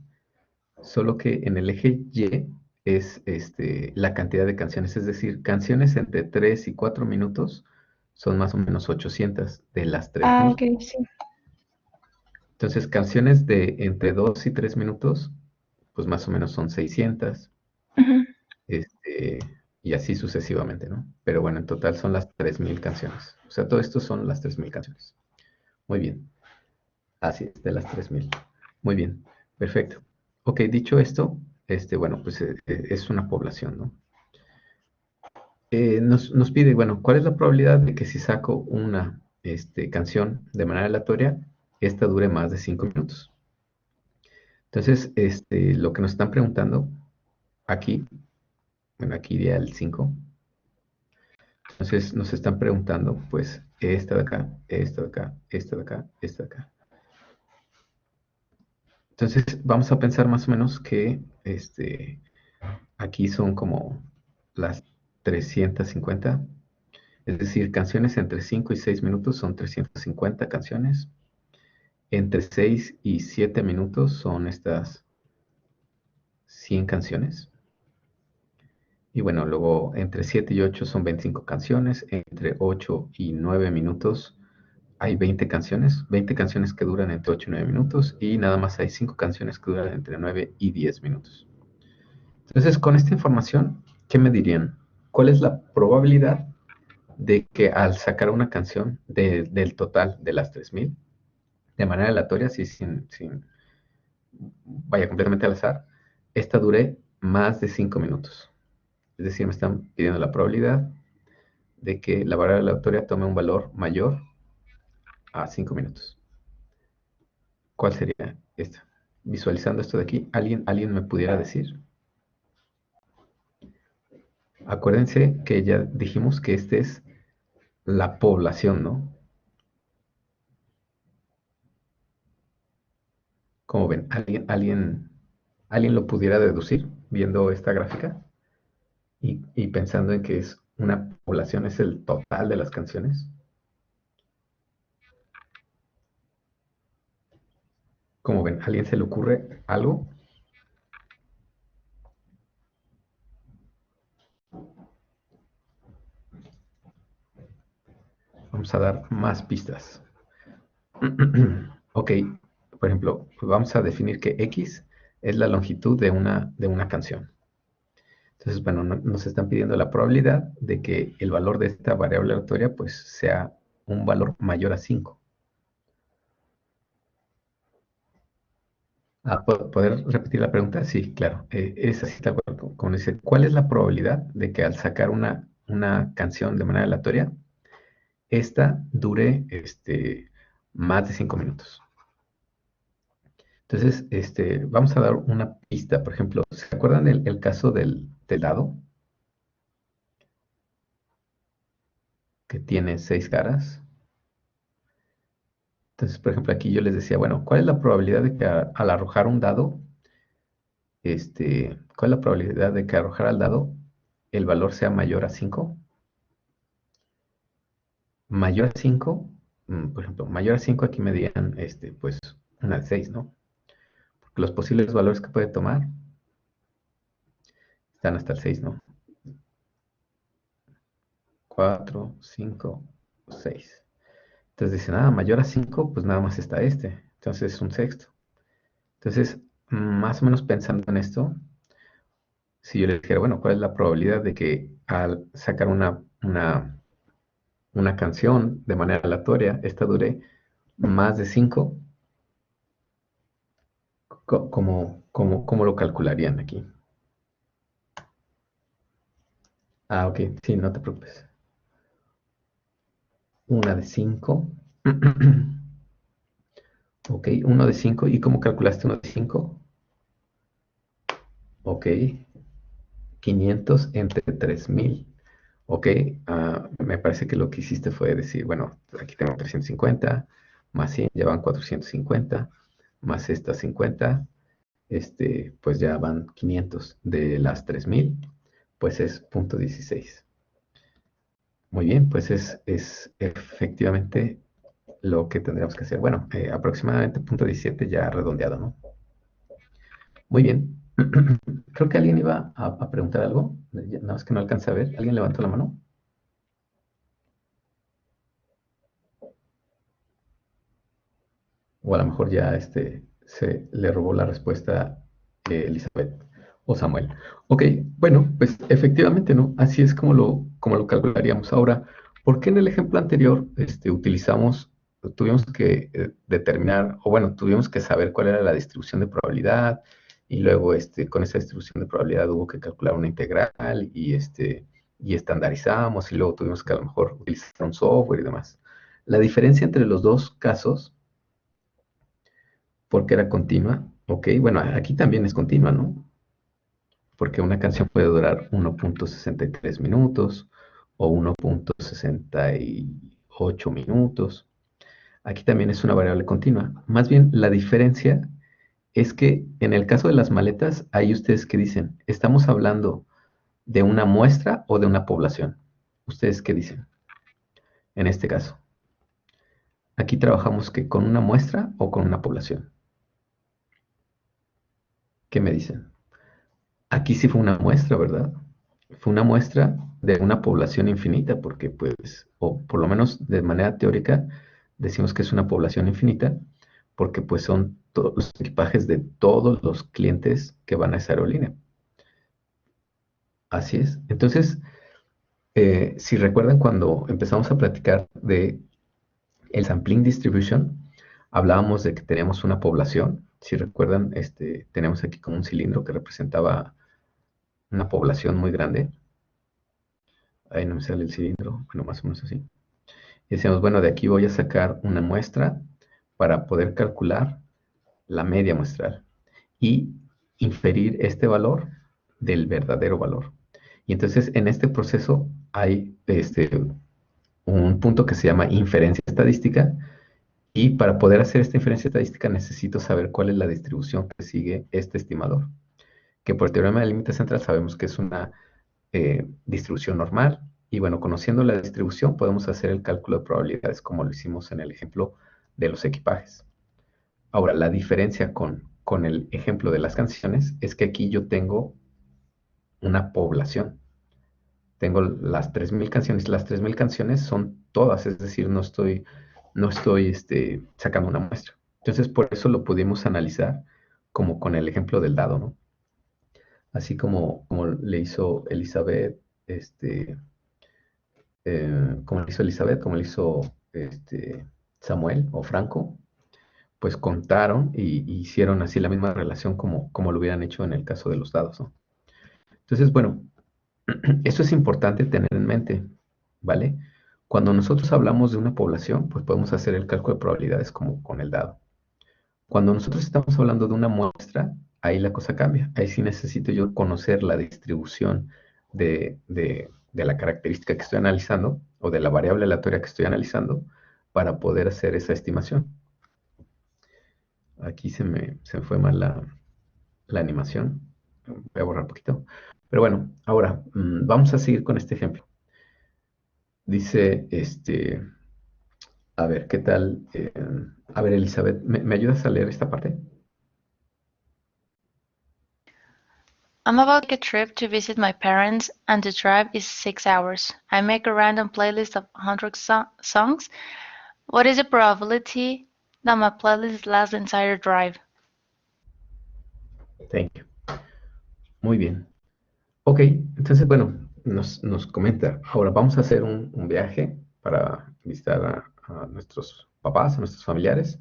A: solo que en el eje Y es la cantidad de canciones, es decir, canciones entre 3 y 4 minutos son más o menos 800 de las
F: Ah,
A: 3.000.
F: ok, sí.
A: Entonces, canciones de entre 2 y 3 minutos, pues más o menos son 600,
F: Ujú.
A: este, y así sucesivamente, ¿no? Pero bueno, en total son las 3.000 canciones. O sea, todo esto son las 3.000 canciones. Muy bien. Así es, de las 3.000. Muy bien, perfecto. Ok, dicho esto, bueno, pues es una población, ¿no? Nos pide, bueno, ¿cuál es la probabilidad de que si saco una canción de manera aleatoria, esta dure más de 5 minutos? Entonces, lo que nos están preguntando aquí Bueno, aquí iría el 5. Entonces nos están preguntando, pues, esta de acá, esta de acá, esta de acá, esta de acá. Entonces vamos a pensar más o menos que aquí son como las 350, es decir, canciones entre 5 y 6 minutos son 350 canciones. Entre 6 y 7 minutos son estas 100 canciones. Y bueno, luego entre 7 y 8 son 25 canciones. Entre 8 y 9 minutos hay 20 canciones. 20 canciones que duran entre 8 y 9 minutos. Y nada más hay 5 canciones que duran entre 9 y 10 minutos. Entonces, con esta información, ¿qué me dirían? ¿Cuál es la probabilidad de que al sacar una canción del total de las 3000, de manera aleatoria, así vaya completamente al azar, esta dure más de 5 minutos? Es decir, me están pidiendo la probabilidad de que la variable aleatoria tome un valor mayor a 5 minutos. ¿Cuál sería esta? Visualizando esto de aquí, ¿alguien me pudiera decir? Acuérdense que ya dijimos que esta es la población, ¿no? ¿Cómo ven? ¿Alguien lo pudiera deducir viendo esta gráfica? Y pensando en que es una población, es el total de las canciones. ¿Cómo ven? ¿A alguien se le ocurre algo? Vamos a dar más pistas. Ok, por ejemplo, pues vamos a definir que X es la longitud de una canción. Entonces, bueno, nos están pidiendo la probabilidad de que el valor de esta variable aleatoria pues sea un valor mayor a 5. ¿Poder repetir la pregunta? Sí, claro. Es así tal cual, como dice, ¿cuál es la probabilidad de que al sacar una canción de manera aleatoria, esta dure más de 5 minutos? Entonces, vamos a dar una pista. Por ejemplo, ¿se acuerdan el caso del dado? Que tiene 6 caras. Entonces, por ejemplo, aquí yo les decía, bueno, ¿cuál es la probabilidad de que al arrojar un dado, cuál es la probabilidad de que arrojar al dado el valor sea mayor a 5? Mayor a 5, por ejemplo, mayor a 5 aquí me dirían, pues, una de 6, ¿no? Porque los posibles valores que puede tomar están hasta el 6, ¿no? 4, 5, 6. Entonces dicen, mayor a 5, pues nada más está entonces es un sexto. Entonces, más o menos pensando en esto, si yo les dijera, bueno, ¿cuál es la probabilidad de que al sacar una canción de manera aleatoria, esta dure más de 5? ¿Cómo lo calcularían aquí? Ok, sí, no te preocupes. Una de 5. Ok, 1 de 5. ¿Y cómo calculaste 1 de 5? Ok, 500 entre 3000. Ok, me parece que lo que hiciste fue decir, bueno, aquí tengo 350, más 100 ya van 450, más estas 50, pues ya van 500. De las 3000, pues es 0.16. Muy bien, pues es efectivamente lo que tendríamos que hacer. Bueno, aproximadamente 0.17 ya redondeado, ¿no? Muy bien. Creo que alguien iba a preguntar algo, nada más que no alcanza a ver. ¿Alguien levantó la mano? O a lo mejor ya se le robó la respuesta Elizabeth o Samuel. Ok, bueno, pues efectivamente, ¿no? Así es como lo calcularíamos. Ahora, ¿por qué en el ejemplo anterior tuvimos que determinar, o bueno, tuvimos que saber cuál era la distribución de probabilidad, y luego con esa distribución de probabilidad hubo que calcular una integral y estandarizamos, y luego tuvimos que a lo mejor utilizar un software y demás? La diferencia entre los dos casos, porque era continua, ok, bueno, aquí también es continua, ¿no? porque una canción puede durar 1.63 minutos o 1.68 minutos. Aquí también es una variable continua. Más bien, la diferencia es que en el caso de las maletas, ahí ustedes qué dicen, ¿estamos hablando de una muestra o de una población? ¿Ustedes qué dicen en este caso? Aquí trabajamos que con una muestra o con una población. ¿Qué me dicen? Aquí sí fue una muestra, ¿verdad? Fue una muestra de una población infinita, porque pues, o por lo menos de manera teórica, decimos que es una población infinita, porque pues son todos los equipajes de todos los clientes que van a esa aerolínea. Así es. Entonces, si recuerdan cuando empezamos a platicar de el sampling distribution, hablábamos de que teníamos una población. Si recuerdan, tenemos aquí como un cilindro que representaba una población muy grande. Ahí no me sale el cilindro, bueno, más o menos así. Y decíamos, bueno, de aquí voy a sacar una muestra para poder calcular la media muestral y inferir este valor del verdadero valor. Y entonces en este proceso hay un punto que se llama inferencia estadística, y para poder hacer esta inferencia estadística necesito saber cuál es la distribución que sigue este estimador, que por el teorema del límite central sabemos que es una distribución normal. Y bueno, conociendo la distribución podemos hacer el cálculo de probabilidades como lo hicimos en el ejemplo de los equipajes. Ahora, la diferencia con el ejemplo de las canciones es que aquí yo tengo una población. Tengo las 3.000 canciones. Las 3.000 canciones son todas, es decir, no estoy sacando una muestra. Entonces, por eso lo pudimos analizar como con el ejemplo del dado, ¿no? Así como le hizo Elizabeth, como le hizo Elizabeth, como le hizo Samuel o Franco, pues contaron y hicieron así la misma relación como lo hubieran hecho en el caso de los dados, ¿no? Entonces, bueno, eso es importante tener en mente, ¿vale? Cuando nosotros hablamos de una población, pues podemos hacer el cálculo de probabilidades como con el dado. Cuando nosotros estamos hablando de una muestra, ahí la cosa cambia. Ahí sí necesito yo conocer la distribución de la característica que estoy analizando o de la variable aleatoria que estoy analizando para poder hacer esa estimación. Aquí se me fue mal la animación. Voy a borrar un poquito. Pero bueno, ahora vamos a seguir con este ejemplo. Dice, a ver, ¿qué tal? A ver, Elizabeth, ¿me ayudas a leer esta parte?
G: I'm about to take a trip to visit my parents, and the drive is 6 hours. I make a random playlist of 100 songs. What is the probability that my playlist lasts the entire drive?
A: Thank you. Muy bien. Ok, entonces, bueno, nos comenta, ahora vamos a hacer un viaje para visitar a nuestros papás, a nuestros familiares,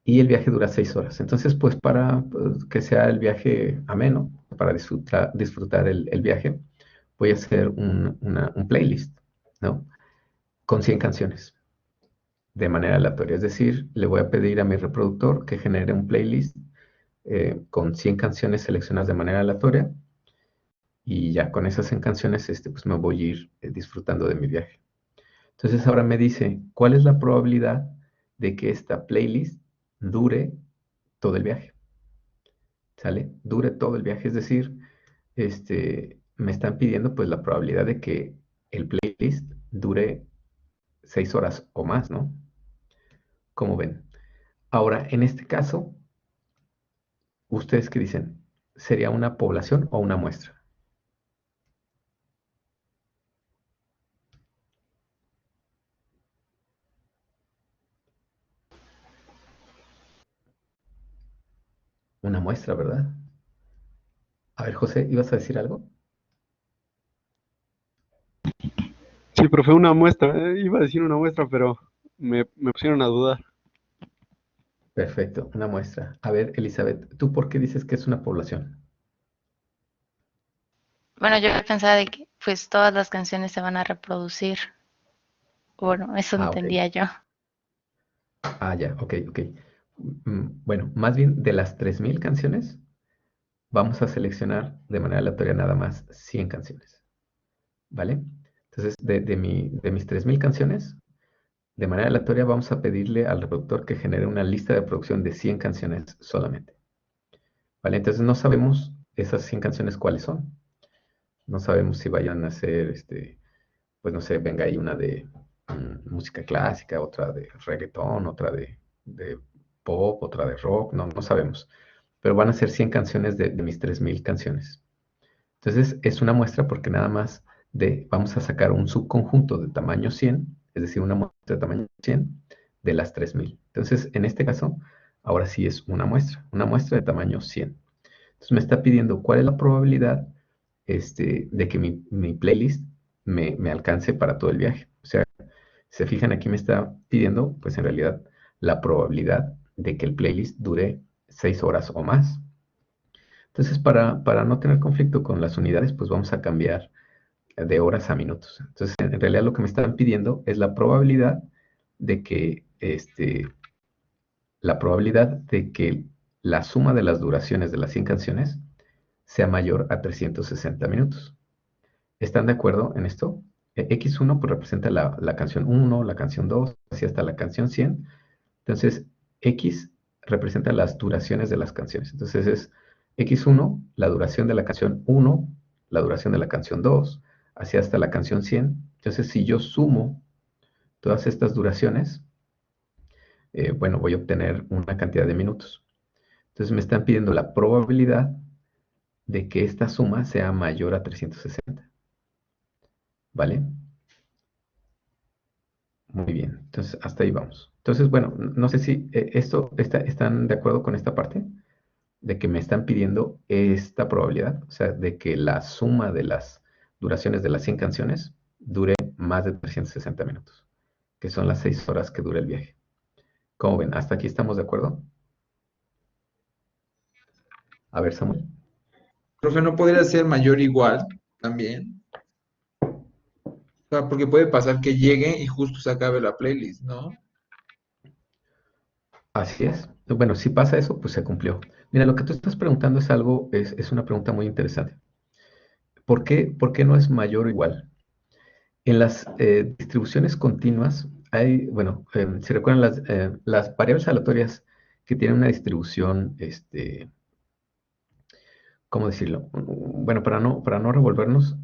A: y el viaje dura 6 horas. Entonces, pues para que sea el viaje ameno, para disfrutar el viaje, voy a hacer un playlist, ¿no? Con 100 canciones de manera aleatoria. Es decir, le voy a pedir a mi reproductor que genere un playlist con 100 canciones seleccionadas de manera aleatoria, y ya con esas 100 canciones pues me voy a ir disfrutando de mi viaje. Entonces ahora me dice, ¿cuál es la probabilidad de que esta playlist dure todo el viaje? ¿Sale? Dure todo el viaje, es decir, me están pidiendo pues la probabilidad de que el playlist dure 6 horas o más, ¿no? Como ven. Ahora, en este caso, ¿ustedes qué dicen? ¿Sería una población o una muestra? Una muestra, ¿verdad? A ver, José, ¿ibas a decir algo?
C: Sí, profe, una muestra. Iba a decir una muestra, pero me pusieron a dudar.
A: Perfecto, una muestra. A ver, Elizabeth, ¿tú por qué dices que es una población?
G: Bueno, yo pensaba de que pues todas las canciones se van a reproducir. Bueno, eso
A: Ah, ok.
G: entendía yo.
A: Ah, ya, ok, ok. Bueno, más bien de las 3.000 canciones, vamos a seleccionar de manera aleatoria nada más 100 canciones, ¿vale? Entonces, de mis 3000 canciones, de manera aleatoria vamos a pedirle al reproductor que genere una lista de producción de 100 canciones solamente, ¿vale? Entonces no sabemos esas 100 canciones cuáles son. No sabemos si vayan a ser, pues no sé, venga ahí una de música clásica, otra de reggaetón, otra de pop, otra de rock, no sabemos. Pero van a ser 100 canciones de mis 3000 canciones. Entonces es una muestra porque nada más vamos a sacar un subconjunto de tamaño 100, es decir, una muestra de tamaño 100 de las 3000. Entonces, en este caso, ahora sí es una muestra de tamaño 100. Entonces me está pidiendo cuál es la probabilidad de que mi playlist me alcance para todo el viaje. O sea, si se fijan aquí me está pidiendo, pues en realidad, la probabilidad de que el playlist dure 6 horas o más. Entonces, para no tener conflicto con las unidades, pues vamos a cambiar de horas a minutos. Entonces, en realidad lo que me están pidiendo es de que, la probabilidad de que la suma de las duraciones de las 100 canciones sea mayor a 360 minutos. ¿Están de acuerdo en esto? X1 pues representa la canción 1, la canción 2, así hasta la canción 100. Entonces, X representa las duraciones de las canciones. Entonces es X1, la duración de la canción 1, la duración de la canción 2, así hasta la canción 100. Entonces, si yo sumo todas estas duraciones, bueno, voy a obtener una cantidad de minutos. Entonces me están pidiendo la probabilidad de que esta suma sea mayor a 360. ¿Vale? Muy bien, entonces hasta ahí vamos. Entonces, bueno, no sé si están de acuerdo con esta parte, de que me están pidiendo esta probabilidad, o sea, de que la suma de las duraciones de las 100 canciones dure más de 360 minutos, que son las 6 horas que dura el viaje. ¿Cómo ven? ¿Hasta aquí estamos de acuerdo? A ver, Samuel.
H: Profe, ¿no podría ser mayor o igual también? O sea, porque puede pasar que llegue y justo se acabe la playlist, ¿no?
A: Así es. Bueno, si pasa eso, pues se cumplió. Mira, lo que tú estás preguntando es una pregunta muy interesante. ¿Por qué no es mayor o igual? En las distribuciones continuas hay, bueno, si recuerdan las variables aleatorias que tienen una distribución, ¿cómo decirlo? Bueno, para no revolvernos,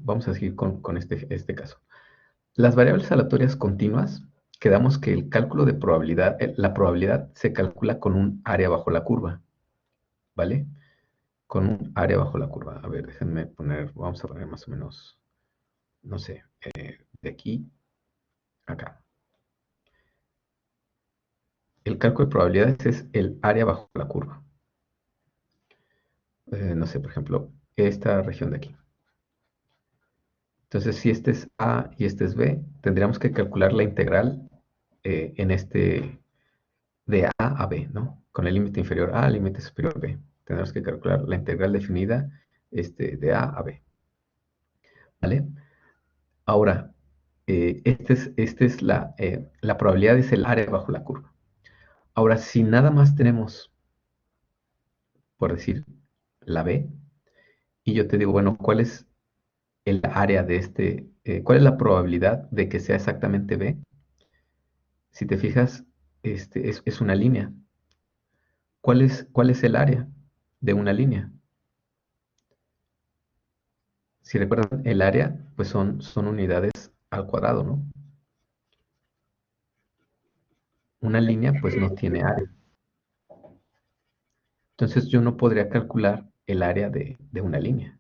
A: vamos a seguir con este caso. Las variables aleatorias continuas, quedamos que el cálculo de probabilidad, la probabilidad se calcula con un área bajo la curva, ¿vale? Con un área bajo la curva. A ver, déjenme poner, vamos a poner más o menos, no sé, de aquí a acá. El cálculo de probabilidades es el área bajo la curva. No sé, por ejemplo, esta región de aquí. Entonces, si este es A y este es B, tendríamos que calcular la integral de A a B, ¿no? Con el límite inferior A, límite superior B. Tendremos que calcular la integral definida de A a B. ¿Vale? Ahora, la probabilidad es el área bajo la curva. Ahora, si nada más tenemos, por decir, la B, y yo te digo, bueno, ¿cuál es el área de cuál es la probabilidad de que sea exactamente B? Si te fijas, es una línea. ¿Cuál es el área de una línea? Si recuerdan, el área, pues son unidades al cuadrado, ¿no? Una línea, pues no tiene área. Entonces yo no podría calcular el área de una línea.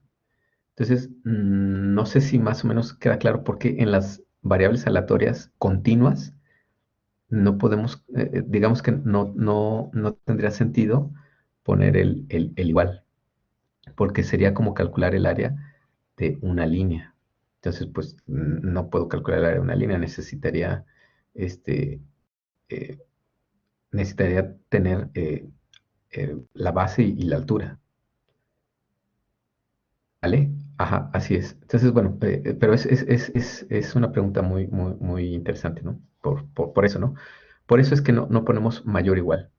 A: Entonces, no sé si más o menos queda claro por qué en las variables aleatorias continuas no podemos, digamos que no tendría sentido poner el igual, porque sería como calcular el área de una línea. Entonces, pues no puedo calcular el área de una línea, este, eh, necesitaría tener la base y la altura. ¿Vale? Ajá, así es. Entonces, bueno, pero es una pregunta muy interesante, ¿no? Por eso, ¿no? Por eso es que no ponemos mayor o igual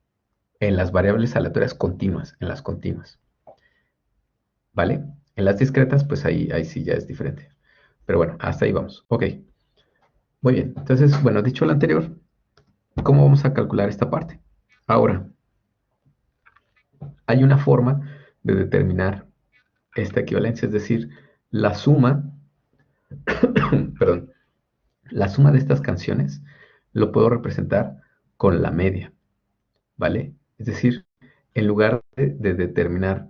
A: en las variables aleatorias continuas, en las continuas. ¿vale? En las discretas, pues ahí sí ya es diferente. Pero bueno, hasta ahí vamos. Ok, muy bien. Entonces, bueno, dicho lo anterior, ¿cómo vamos a calcular esta parte? Ahora, hay una forma de determinar esta equivalencia, es decir, la suma, perdón, la suma de estas canciones lo puedo representar con la media, ¿vale? Es decir, en lugar de determinar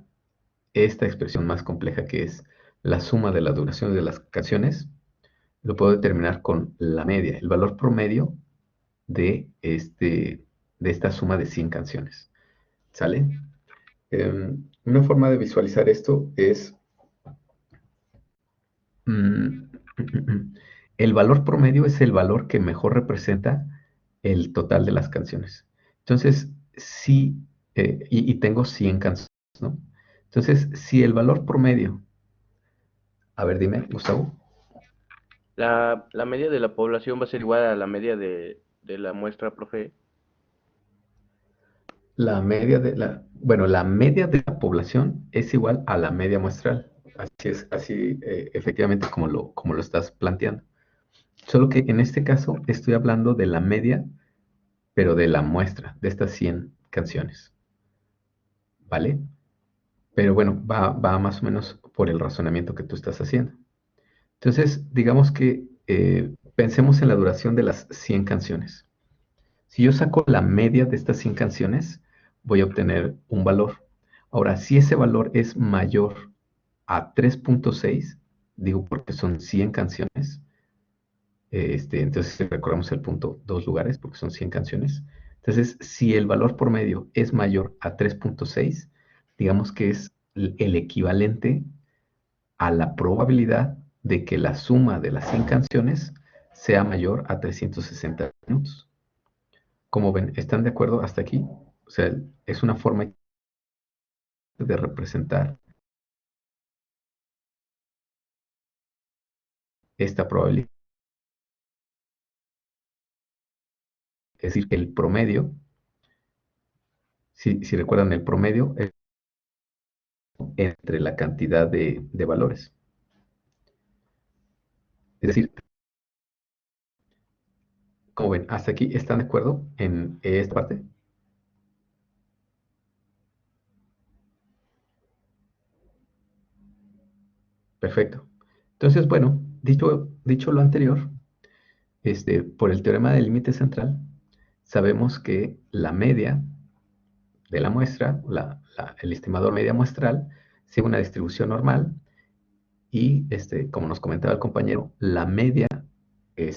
A: esta expresión más compleja que es la suma de la duración de las canciones, lo puedo determinar con la media, el valor promedio de esta suma de 100 canciones, ¿sale? Una forma de visualizar esto es mm, el valor promedio es el valor que mejor representa el total de las canciones. Entonces, si, y tengo 100 canciones, ¿no? Entonces, si el valor promedio, a ver, dime, Gustavo,
I: La media de la población va a ser igual a la media de la muestra, profe.
A: la media bueno, la media de la población es igual a la media muestral. Así es, así efectivamente como lo estás planteando. Solo que en este caso estoy hablando de la media, pero de la muestra, de estas 100 canciones, ¿vale? Pero bueno, va más o menos por el razonamiento que tú estás haciendo. Entonces, digamos que pensemos en la duración de las 100 canciones. Si yo saco la media de estas 100 canciones, voy a obtener un valor. Ahora, si ese valor es mayor a 3.6, digo porque son 100 canciones, entonces recordamos el punto dos lugares porque son 100 canciones. Entonces, si el valor promedio es mayor a 3.6, digamos que es el equivalente a la probabilidad de que la suma de las 100 canciones sea mayor a 360 minutos. Como ven, ¿están de acuerdo hasta aquí? O sea, es una forma de representar esta probabilidad. Es decir, el promedio, si recuerdan, el promedio es entre la cantidad de valores. Es decir, como ven, hasta aquí, ¿están de acuerdo en esta parte? Perfecto. Entonces, bueno, dicho lo anterior, por el teorema del límite central, sabemos que la media de la muestra, el estimador media muestral, sigue una distribución normal y, como nos comentaba el compañero, la media, el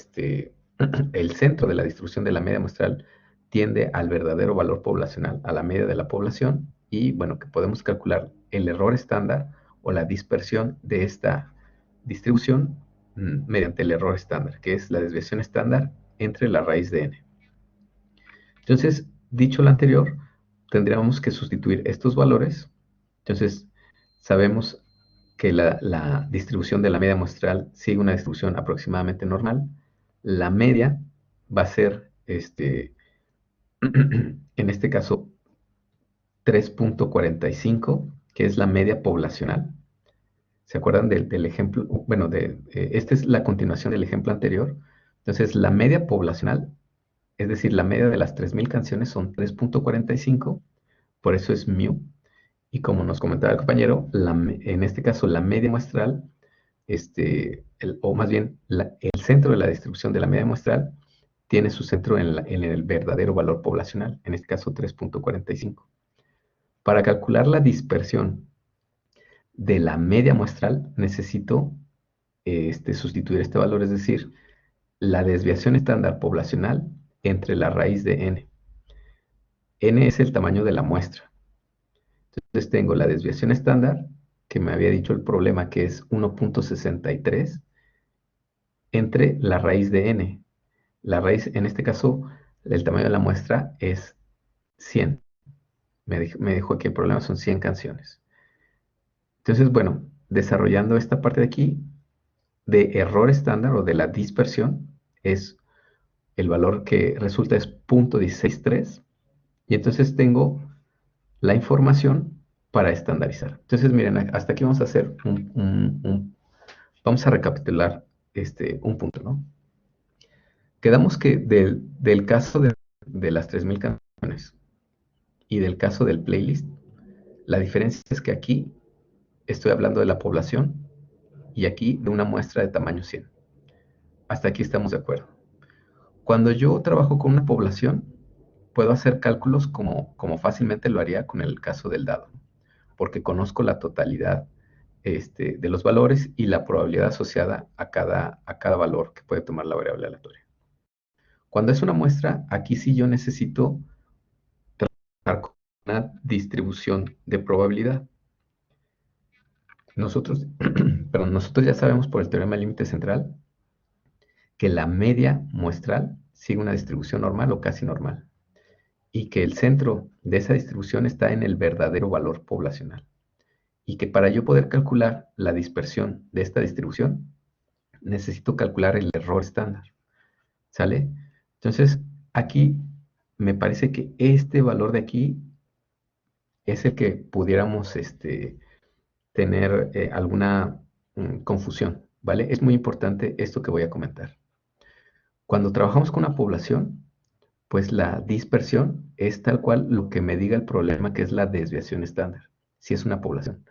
A: centro de la distribución de la media muestral tiende al verdadero valor poblacional, a la media de la población, y bueno, que podemos calcular el error estándar o la dispersión de esta distribución mediante el error estándar, que es la desviación estándar entre la raíz de n. Entonces, dicho lo anterior, tendríamos que sustituir estos valores. Entonces, sabemos que la distribución de la media muestral sigue una distribución aproximadamente normal. La media va a ser, en este caso, 3.45, que es la media poblacional. ¿Se acuerdan del ejemplo? Bueno, esta es la continuación del ejemplo anterior. Entonces, la media poblacional, es decir, la media de las 3.000 canciones son 3.45, por eso es mu. Y como nos comentaba el compañero, en este caso la media muestral, o más bien el centro de la distribución de la media muestral tiene su centro en el verdadero valor poblacional, en este caso 3.45. Para calcular la dispersión de la media muestral necesito sustituir este valor, es decir, la desviación estándar poblacional entre la raíz de n. N es el tamaño de la muestra. Entonces tengo la desviación estándar, que me había dicho el problema que es 1.63, entre la raíz de n. La raíz, en este caso, el tamaño de la muestra es 100. Me dijo que el problema son 100 canciones. Entonces, bueno, desarrollando esta parte de aquí, de error estándar o de la dispersión, es el valor que resulta es 0.163. Y entonces tengo la información para estandarizar. Entonces, miren, hasta aquí vamos a hacer vamos a recapitular un punto, ¿no? Quedamos que del caso de las 3000 canciones y del caso del playlist, la diferencia es que aquí estoy hablando de la población y aquí de una muestra de tamaño 100. Hasta aquí estamos de acuerdo. Cuando yo trabajo con una población, puedo hacer cálculos como fácilmente lo haría con el caso del dado, porque conozco la totalidad de los valores y la probabilidad asociada a cada valor que puede tomar la variable aleatoria. Cuando es una muestra, aquí sí yo necesito trabajar con una distribución de probabilidad. Nosotros, perdón, nosotros ya sabemos por el teorema del límite central que la media muestral sigue una distribución normal o casi normal y que el centro de esa distribución está en el verdadero valor poblacional y que para yo poder calcular la dispersión de esta distribución necesito calcular el error estándar, ¿sale? Entonces, aquí me parece que este valor de aquí es el que pudiéramos tener alguna confusión, ¿vale? Es muy importante esto que voy a comentar. Cuando trabajamos con una población, pues la dispersión es tal cual lo que me diga el problema, que es la desviación estándar, si es una población.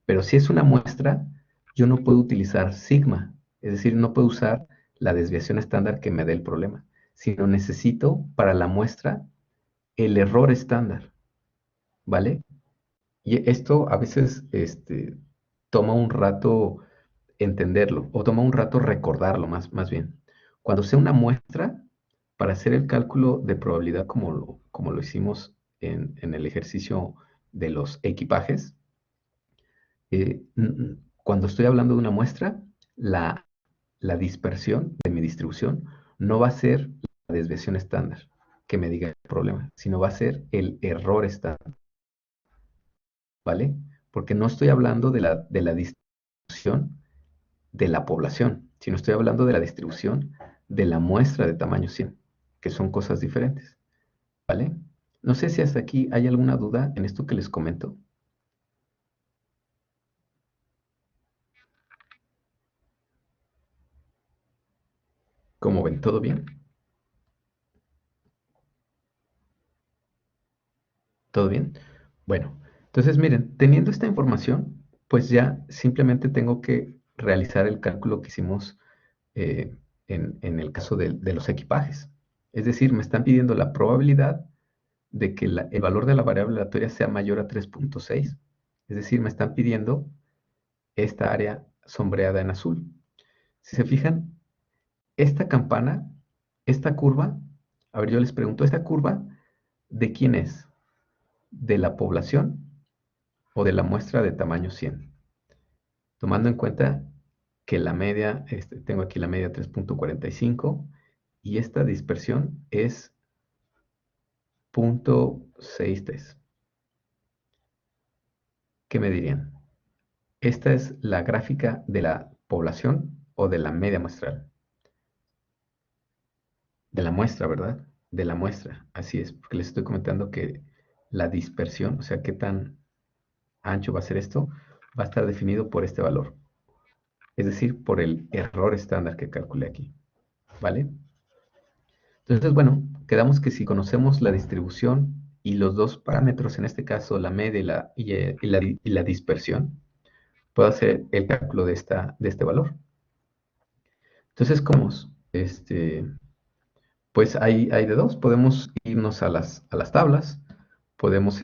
A: Pero si es una muestra, yo no puedo utilizar sigma, es decir, no puedo usar la desviación estándar que me dé el problema, sino necesito para la muestra el error estándar, ¿vale? Y esto a veces toma un rato entenderlo, o toma un rato recordarlo más bien. Cuando sea una muestra, para hacer el cálculo de probabilidad como lo hicimos en el ejercicio de los equipajes, cuando estoy hablando de una muestra, la dispersión de mi distribución no va a ser la desviación estándar que me diga el problema, sino va a ser el error estándar, ¿vale? Porque no estoy hablando de la distribución de la población, sino estoy hablando de la distribución de la muestra de tamaño 100, que son cosas diferentes, ¿vale? No sé si hasta aquí hay alguna duda en esto que les comento. ¿Cómo ven? ¿Todo bien? ¿Todo bien? Bueno, entonces miren, teniendo esta información, pues ya simplemente tengo que realizar el cálculo que hicimos eh, en el caso de los equipajes. Es decir, me están pidiendo la probabilidad de que el valor de la variable aleatoria sea mayor a 3.6. Es decir, me están pidiendo esta área sombreada en azul. Si se fijan, esta campana, esta curva, a ver, yo les pregunto, ¿esta curva de quién es? ¿De la población o de la muestra de tamaño 100? Tomando en cuenta que la media, tengo aquí la media 3.45 y esta dispersión es 0.63. ¿Qué me dirían? ¿Esta es la gráfica de la población o de la media muestral? De la muestra, ¿verdad? De la muestra, así es, porque les estoy comentando que la dispersión, o sea, qué tan ancho va a ser esto, va a estar definido por este valor, es decir, por el error estándar que calculé aquí, ¿vale? Entonces, bueno, quedamos que si conocemos la distribución y los dos parámetros, en este caso la media y la dispersión, puedo hacer el cálculo de este valor. Entonces, ¿cómo? Pues hay de dos, podemos irnos a las tablas, podemos,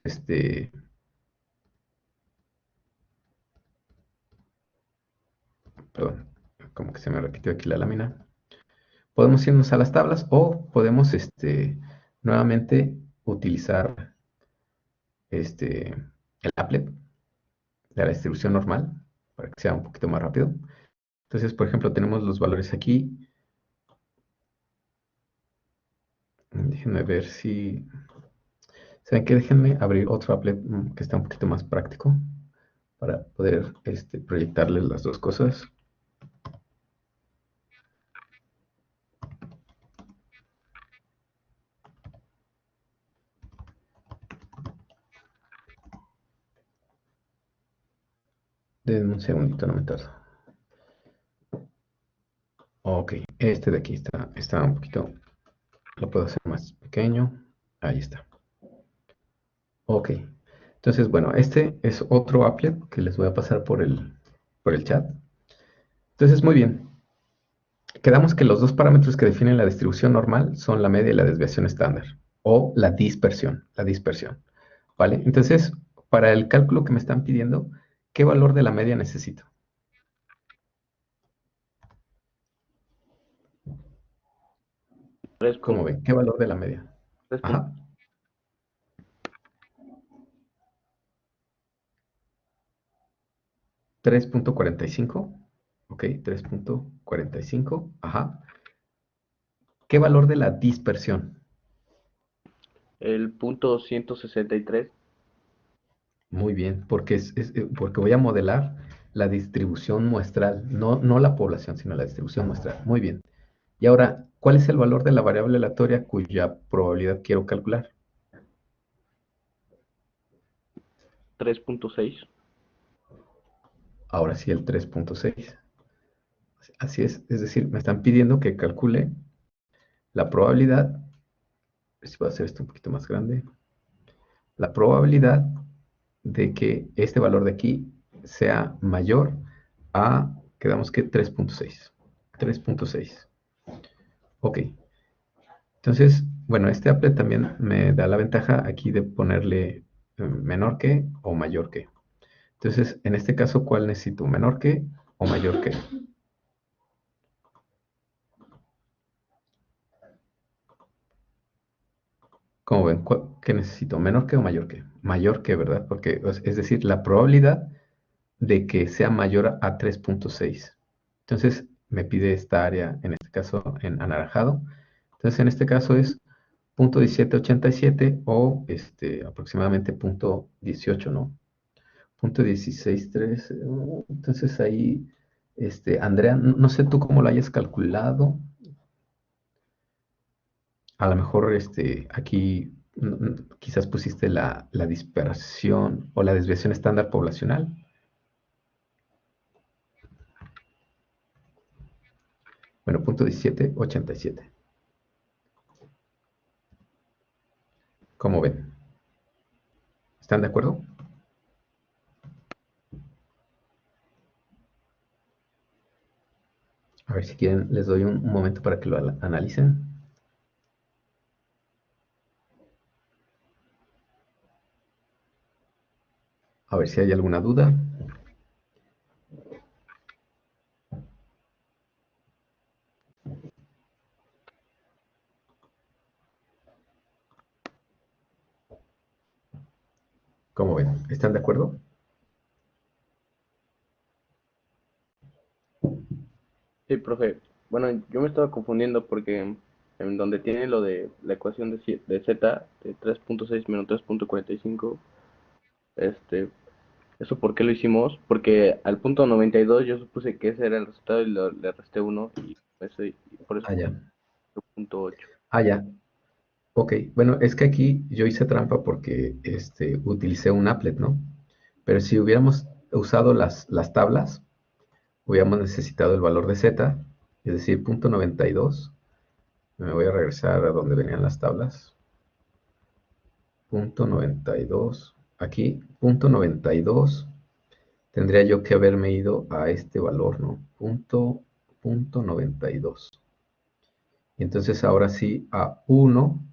A: perdón, como que se me repitió aquí la lámina. Podemos irnos a las tablas o podemos, nuevamente utilizar, el applet de la distribución normal para que sea un poquito más rápido. Entonces, por ejemplo, tenemos los valores aquí. Déjenme ver si... ¿Saben qué? Déjenme abrir otro applet que está un poquito más práctico para poder proyectarles las dos cosas. Denme un segundito, no me tardo. Ok, este de aquí está un poquito, lo puedo hacer más pequeño. Ahí está. Ok, entonces, bueno, este es otro applet que les voy a pasar por el chat. Entonces, muy bien. Quedamos que los dos parámetros que definen la distribución normal son la media y la desviación estándar, o la dispersión, ¿vale? Entonces, para el cálculo que me están pidiendo, ¿qué valor de la media necesito? ¿Cómo ven? ¿Qué valor de la media? Ajá. 3.45. Ok, 3.45. Ajá. ¿Qué valor de la dispersión?
I: El punto 163.
A: Muy bien, porque porque voy a modelar la distribución muestral, no la población, sino la distribución muestral. Muy bien. Y ahora, ¿cuál es el valor de la variable aleatoria cuya probabilidad quiero calcular?
I: 3.6.
A: Ahora sí, el 3.6. Así es decir, me están pidiendo que calcule la probabilidad, a ver si voy a hacer esto un poquito más grande, la probabilidad de que este valor de aquí sea mayor a, quedamos que 3.6. 3.6. Ok. Entonces, bueno, este applet también me da la ventaja aquí de ponerle menor que o mayor que. Entonces, en este caso, ¿cuál necesito? ¿Menor que o mayor que? ¿Cómo ven? ¿Qué necesito? ¿Menor que o mayor que? Mayor que, ¿verdad? Porque es decir, la probabilidad de que sea mayor a 3.6. Entonces, me pide esta área, en este caso, en anaranjado. Entonces, en este caso es 0.1787 o aproximadamente 0.18, ¿no? 0.163. Entonces ahí, Andrea, no sé tú cómo lo hayas calculado. A lo mejor aquí quizás pusiste la dispersión o la desviación estándar poblacional. Bueno, 0.1787. ¿Cómo ven? ¿Están de acuerdo? A ver si quieren, les doy un momento para que lo analicen. A ver si hay alguna duda. ¿Cómo ven? ¿Están de acuerdo?
I: Sí, profe. Bueno, yo me estaba confundiendo porque en donde tiene lo de la ecuación de z de 3.6 menos 3.45, este, ¿eso por qué lo hicimos? Porque al punto 92 yo supuse que ese era el resultado y le resté 1 y por eso
A: Ah, ya.
I: punto 8.
A: Ah, ya. Ok, bueno, es que aquí yo hice trampa porque utilicé un applet, ¿no? Pero si hubiéramos usado las tablas, hubiéramos necesitado el valor de z, es decir, 0.92. Me voy a regresar a donde venían las tablas. 0.92. Aquí, 0.92. Tendría yo que haberme ido a este valor, ¿no? 0.92. Y entonces ahora sí, a 1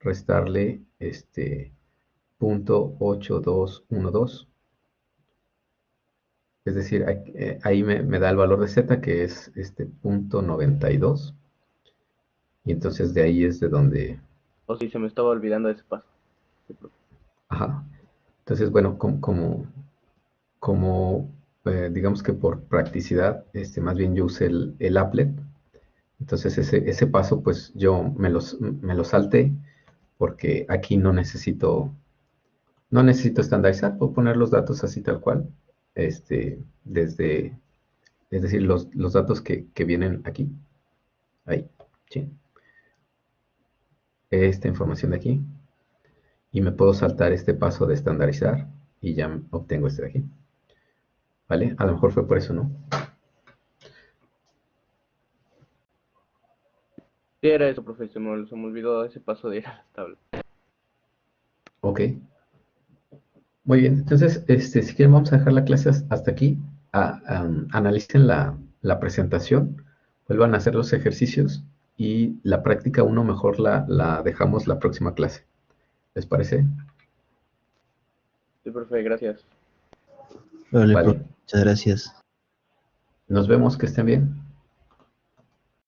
A: restarle 0.8212. Es decir, ahí me da el valor de z, que es 0.92. Y entonces de ahí es de donde...
I: O si se me estaba olvidando ese paso. Sí, profe.
A: Ajá. Entonces, bueno, digamos que por practicidad, más bien yo usé el applet. Entonces ese paso, pues yo me lo salté porque aquí no necesito estandarizar, puedo poner los datos así tal cual, desde, es decir, los datos que vienen aquí, ahí, ¿sí? Esta información de aquí, y me puedo saltar este paso de estandarizar y ya obtengo este de aquí. ¿vale? A lo mejor fue por eso, ¿no?
I: Sí, era eso, profe, se me olvidó ese paso de ir a las tablas.
A: Ok. Muy bien. Entonces, si quieren, vamos a dejar la clase hasta aquí. Analicen la presentación, vuelvan a hacer los ejercicios y la práctica uno mejor la dejamos la próxima clase. ¿Les parece?
I: Sí, profe, gracias.
D: Vale,
A: Vale.
D: profe, muchas gracias.
A: Nos vemos, que estén bien.